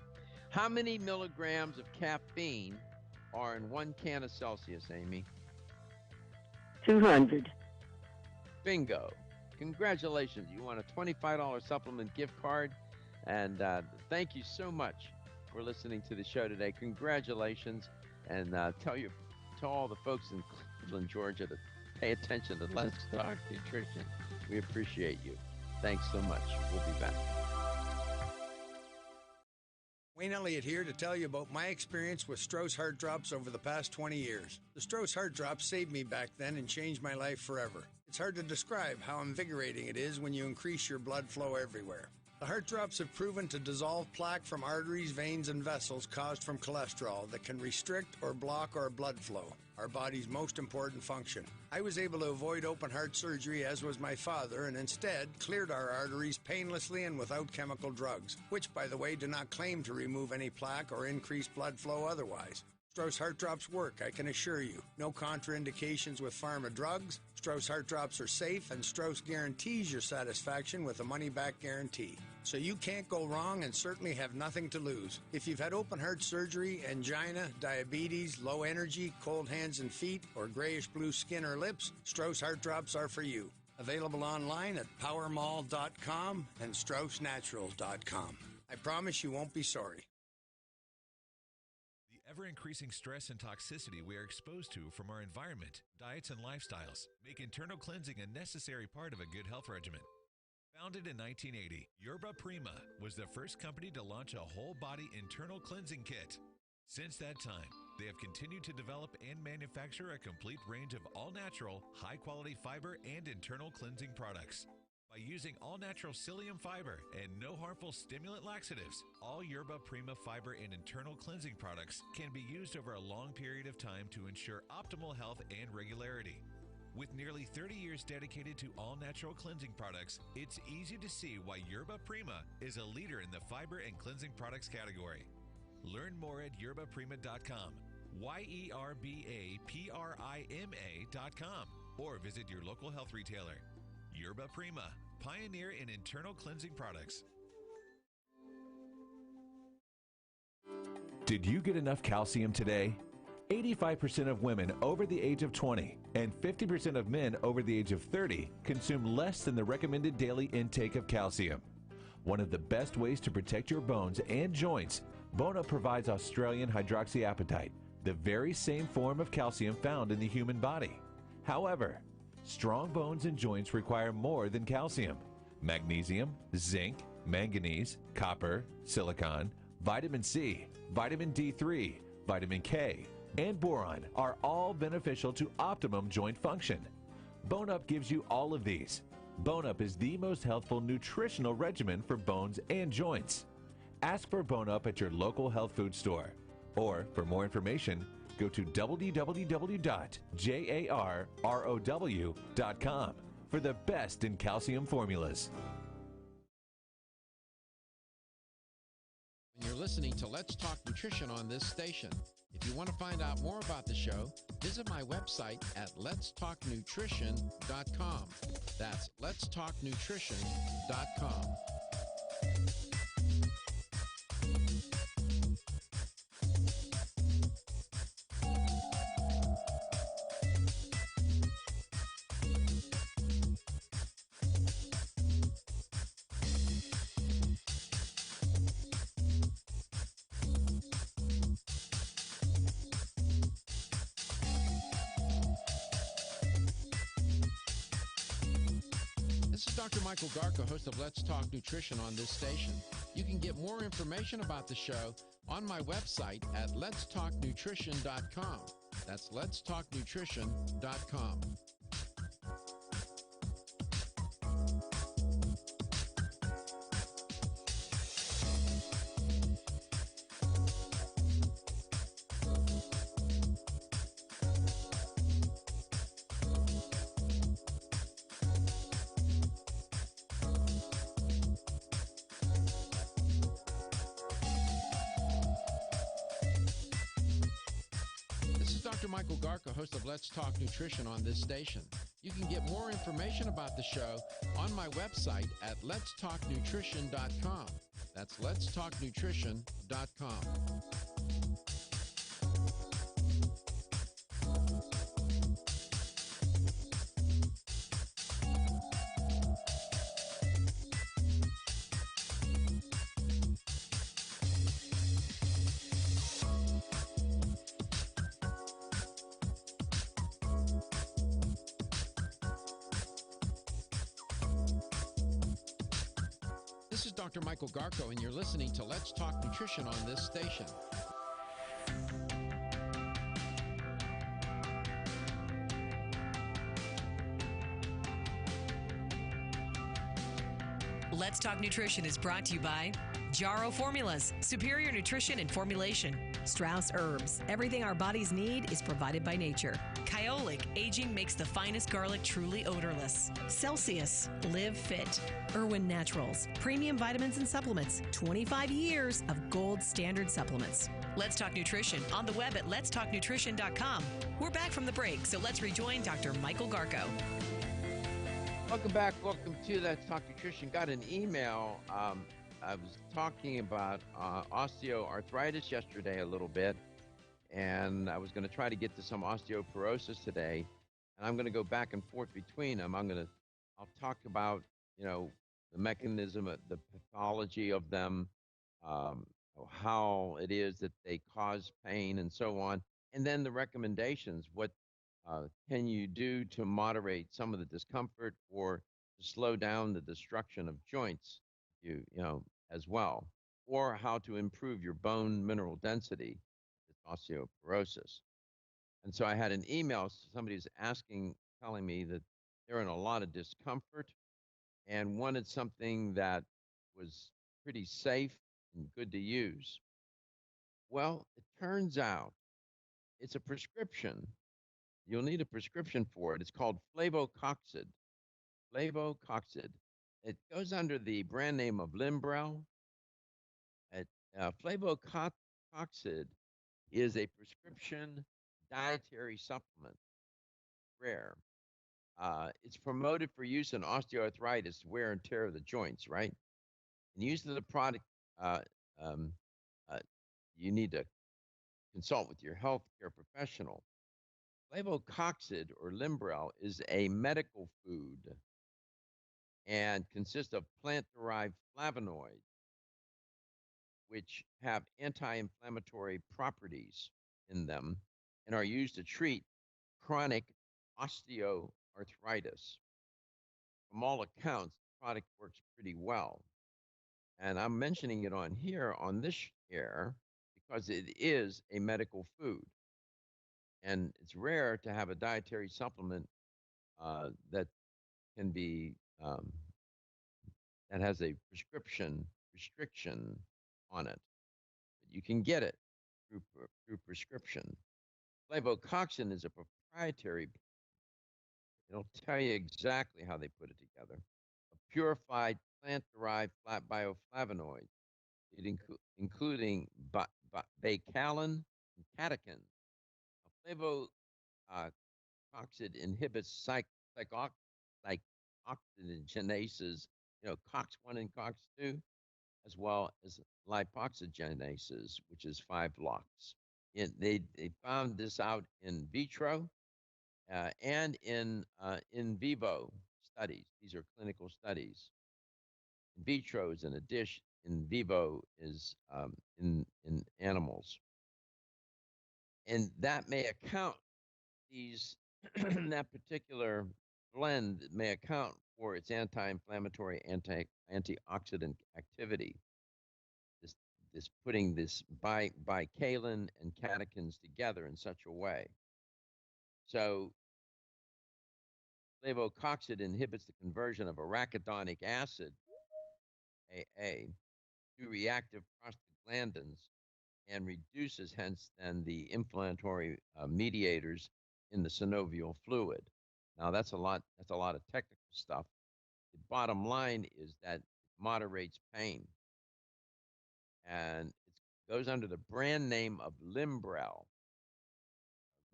[SPEAKER 1] How many milligrams of caffeine are in 1 can of Celsius, Amy?
[SPEAKER 12] 200.
[SPEAKER 1] Bingo. Congratulations. You won a $25 supplement gift card. And thank you so much for listening to the show today. Congratulations. And tell all the folks in Cleveland, Georgia to pay attention to Let's Talk Nutrition. We appreciate you. Thanks so much. We'll be back.
[SPEAKER 7] Wayne Elliott here to tell you about my experience with Strauss Heart Drops over the past 20 years. The Strauss Heart Drops saved me back then and changed my life forever. It's hard to describe how invigorating it is when you increase your blood flow everywhere. The Heart Drops have proven to dissolve plaque from arteries, veins, and vessels caused from cholesterol that can restrict or block our blood flow, our body's most important function. I was able to avoid open heart surgery, as was my father, and instead cleared our arteries painlessly and without chemical drugs, which, by the way, do not claim to remove any plaque or increase blood flow otherwise. Strauss Heart Drops work, I can assure you. No contraindications with pharma drugs. Strauss Heart Drops are safe, and Strauss guarantees your satisfaction with a money-back guarantee. So you can't go wrong and certainly have nothing to lose. If you've had open heart surgery, angina, diabetes, low energy, cold hands and feet, or grayish-blue skin or lips, Strauss Heart Drops are for you. Available online at powermall.com and straussnaturals.com. I promise you won't be sorry.
[SPEAKER 10] Ever-increasing stress and toxicity we are exposed to from our environment, diets, and lifestyles make internal cleansing a necessary part of a good health regimen. Founded in 1980, Yerba Prima was the first company to launch a whole-body internal cleansing kit. Since that time, they have continued to develop and manufacture a complete range of all-natural, high-quality fiber and internal cleansing products. By using all-natural psyllium fiber and no harmful stimulant laxatives, all Yerba Prima fiber and internal cleansing products can be used over a long period of time to ensure optimal health and regularity. With nearly 30 years dedicated to all-natural cleansing products, it's easy to see why Yerba Prima is a leader in the fiber and cleansing products category. Learn more at yerbaprima.com, YERBAPRIMA.com, or visit your local health retailer. Yerba Prima, pioneer in internal cleansing products.
[SPEAKER 13] Did you get enough calcium today? 85% of women over the age of 20 and 50% of men over the age of 30 consume less than the recommended daily intake of calcium. One of the best ways to protect your bones and joints, Bone-Up provides Australian hydroxyapatite, the very same form of calcium found in the human body. However, strong bones and joints require more than calcium. Magnesium, zinc, manganese, copper, silicon, vitamin C, vitamin D3, vitamin K, and boron are all beneficial to optimum joint function. Bone-Up gives you all of these. Bone-Up is the most healthful nutritional regimen for bones and joints. Ask for Bone Up at your local health food store. Or, for more information, go to www.jarrow.com for the best in calcium formulas.
[SPEAKER 4] You're listening to Let's Talk Nutrition on this station. If you want to find out more about the show, visit my website at letstalknutrition.com. That's letstalknutrition.com. This is Dr. Michael Garko, host of Let's Talk Nutrition on this station. You can get more information about the show on my website at letstalknutrition.com. That's letstalknutrition.com. Dr. Michael Garko, host of Let's Talk Nutrition on this station. You can get more information about the show on my website at letstalknutrition.com. That's letstalknutrition.com. This is Dr. Michael Garko, and you're listening to Let's Talk Nutrition on this station.
[SPEAKER 6] Let's Talk Nutrition is brought to you by Jarrow Formulas, superior nutrition and formulation. Strauss Herbs, everything our bodies need is provided by nature. Kyolic, aging makes the finest garlic truly odorless. Celsius, live fit. Irwin Naturals, premium vitamins and supplements. 25 years of gold standard supplements. Let's Talk Nutrition on the web at letstalknutrition.com. We're back from the break, so let's rejoin Dr. Michael Garko.
[SPEAKER 1] Welcome back. Welcome to Let's Talk Nutrition. Got an email. I was talking about osteoarthritis yesterday a little bit, and I was going to try to get to some osteoporosis today, and I'm going to go back and forth between them. I'll talk about, the mechanism, the pathology of them, how it is that they cause pain and so on, and then the recommendations. What can you do to moderate some of the discomfort or to slow down the destruction of joints, as well, or how to improve your bone mineral density, osteoporosis. And so I had an email, somebody's telling me that they're in a lot of discomfort and wanted something that was pretty safe and good to use. Well, it turns out it's a prescription. You'll need a prescription for it. It's called Flavocoxib. Flavocoxib. It goes under the brand name of Limbrel. Flavocoxib is a prescription dietary supplement. Rare. It's promoted for use in osteoarthritis, wear and tear of the joints, right? And use of the product, you need to consult with your healthcare professional. Flavocoxib, or Limbrel, is a medical food and consists of plant-derived flavonoids, which have anti-inflammatory properties in them and are used to treat chronic osteoarthritis. From all accounts, the product works pretty well. And I'm mentioning it on here on this air because it is a medical food. And it's rare to have a dietary supplement that can be, that has a prescription restriction on it. But you can get it through prescription. Flavocoxin is a proprietary. It'll tell you exactly how they put it together. A purified plant-derived flat bioflavonoid, including bacalin and catechin. Flavocoxid inhibits cyclooxygenases, COX-1 and COX-2, as well as lipoxygenases, which is 5-LOX. They found this out in vitro and in vivo studies. These are clinical studies. In vitro is in a dish. In vivo is in animals. And that may account that particular blend may account for its anti-inflammatory, antioxidant activity. This putting this bicalin and catechins together in such a way. So flavocoxid inhibits the conversion of arachidonic acid, AA, to reactive prostaglandins and reduces hence then the inflammatory mediators in the synovial fluid. Now that's a lot of technical stuff. The bottom line is that it moderates pain. And it goes under the brand name of Limbrel.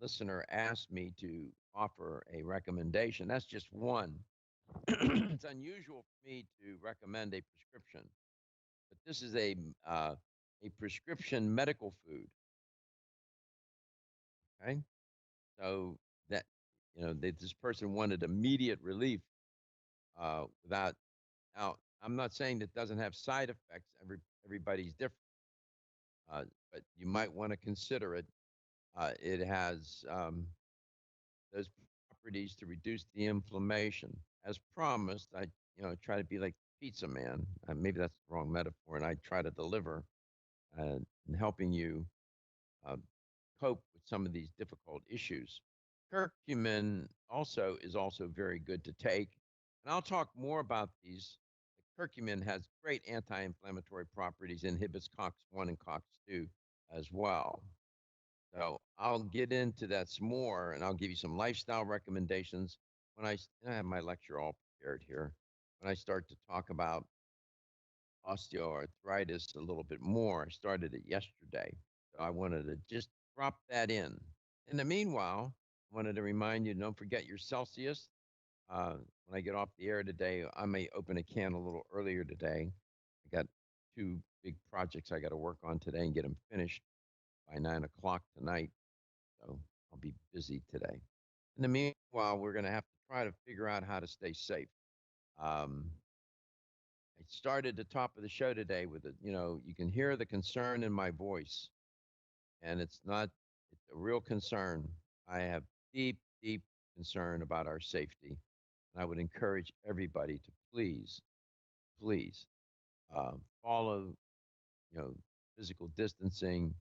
[SPEAKER 1] A listener asked me to offer a recommendation. That's just one. It's unusual for me to recommend a prescription, but this is a prescription medical food. Okay, so that this person wanted immediate relief without. Now, I'm not saying that doesn't have side effects. Everybody's different, but you might want to consider it. It has those properties to reduce the inflammation. As promised, I try to be like pizza man. Maybe that's the wrong metaphor, and I try to deliver in helping you cope with some of these difficult issues. Curcumin is also very good to take, and I'll talk more about these. Curcumin has great anti-inflammatory properties, inhibits COX-1 and COX-2 as well. So I'll get into that some more, and I'll give you some lifestyle recommendations when I have my lecture all prepared here. When I start to talk about osteoarthritis a little bit more, I started it yesterday. So I wanted to just drop that in. In the meanwhile, I wanted to remind you, don't forget your Celsius. When I get off the air today, I may open a can a little earlier today. I got 2 big projects I got to work on today and get them finished by 9 o'clock tonight. So I'll be busy today. In the meanwhile, we're going to have to try to figure out how to stay safe. I started the top of the show today with you can hear the concern in my voice, and it's a real concern. I have deep, deep concern about our safety. And I would encourage everybody to please follow, physical distancing,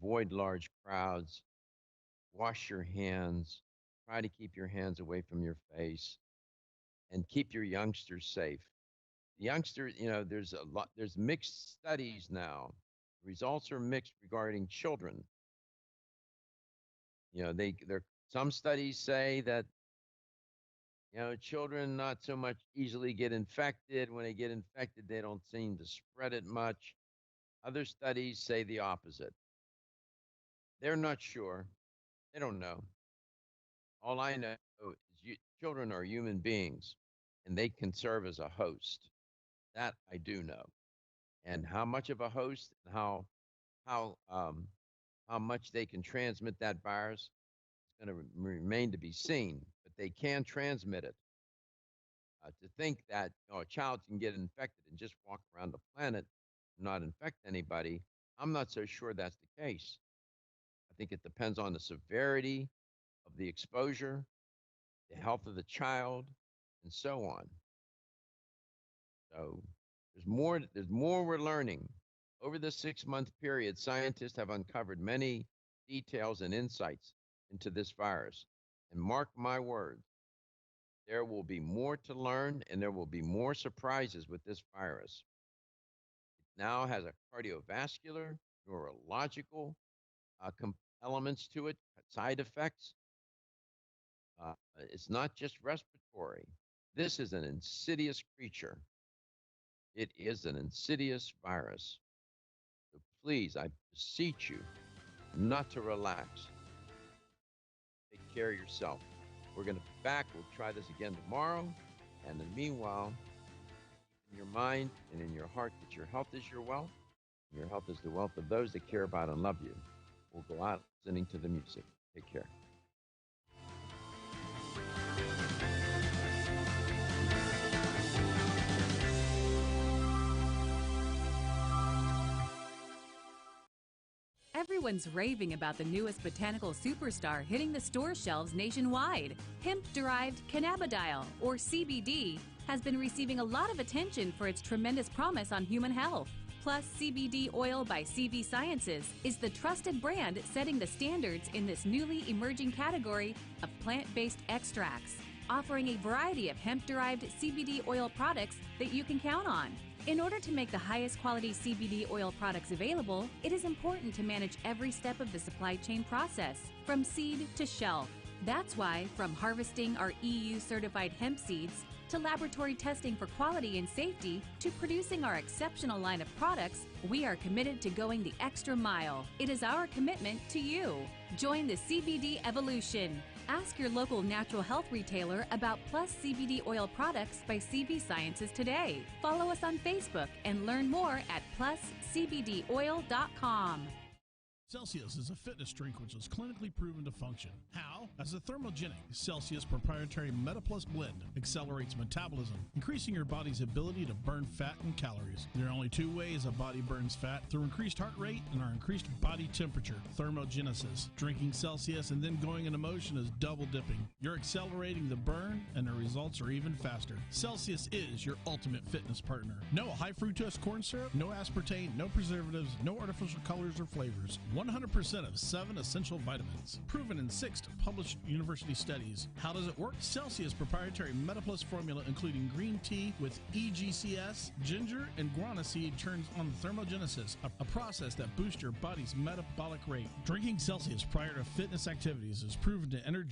[SPEAKER 1] avoid large crowds, wash your hands, try to keep your hands away from your face, and keep your youngsters safe. The youngsters, there's mixed studies now. Results are mixed regarding children. Some studies say that children not so much easily get infected. When they get infected, they don't seem to spread it much. Other studies say the opposite. They're not sure. They don't know. All I know is children are human beings, and they can serve as a host. That I do know. And how much of a host and how much they can transmit that virus is going to remain to be seen. But they can transmit it. To think that a child can get infected and just walk around the planet and not infect anybody, I'm not so sure that's the case. I think it depends on the severity of the exposure, the health of the child, and so on. So there's more we're learning. Over the 6-month period, scientists have uncovered many details and insights into this virus. And mark my words, there will be more to learn, and there will be more surprises with this virus. now has a cardiovascular, neurological elements to it, side effects. It's not just respiratory. This is an insidious creature. It is an insidious virus. So please, I beseech you not to relax. Take care of yourself. We're going to be back. We'll try this again tomorrow. And in the meanwhile, in your mind and in your heart that your health is your wealth. Your health is the wealth of those that care about and love you. We'll go out listening to the music. Take care.
[SPEAKER 14] Everyone's raving about the newest botanical superstar hitting the store shelves nationwide. Hemp-derived cannabidiol, or CBD, has been receiving a lot of attention for its tremendous promise on human health. Plus, CBD Oil by CV Sciences is the trusted brand setting the standards in this newly emerging category of plant-based extracts, offering a variety of hemp-derived CBD oil products that you can count on. In order to make the highest quality CBD oil products available, it is important to manage every step of the supply chain process, from seed to shelf. That's why, from harvesting our EU-certified hemp seeds, to laboratory testing for quality and safety, to producing our exceptional line of products, we are committed to going the extra mile. It is our commitment to you. Join the CBD evolution. Ask your local natural health retailer about Plus CBD oil products by CV Sciences today. Follow us on Facebook and learn more at pluscbdoil.com.
[SPEAKER 15] Celsius is a fitness drink which is clinically proven to function. How? As a thermogenic, Celsius proprietary MetaPlus blend accelerates metabolism, increasing your body's ability to burn fat and calories. There are only two ways a body burns fat: through increased heart rate and our increased body temperature, thermogenesis. Drinking Celsius and then going into motion is double dipping. You're accelerating the burn and the results are even faster. Celsius is your ultimate fitness partner. No high fructose corn syrup, no aspartame, no preservatives, no artificial colors or flavors. 100% of 7 essential vitamins. Proven in 6 published university studies. How does it work? Celsius proprietary MetaPlus formula, including green tea with EGCS, ginger, and guarana seed, turns on thermogenesis, a process that boosts your body's metabolic rate. Drinking Celsius prior to fitness activities is proven to energize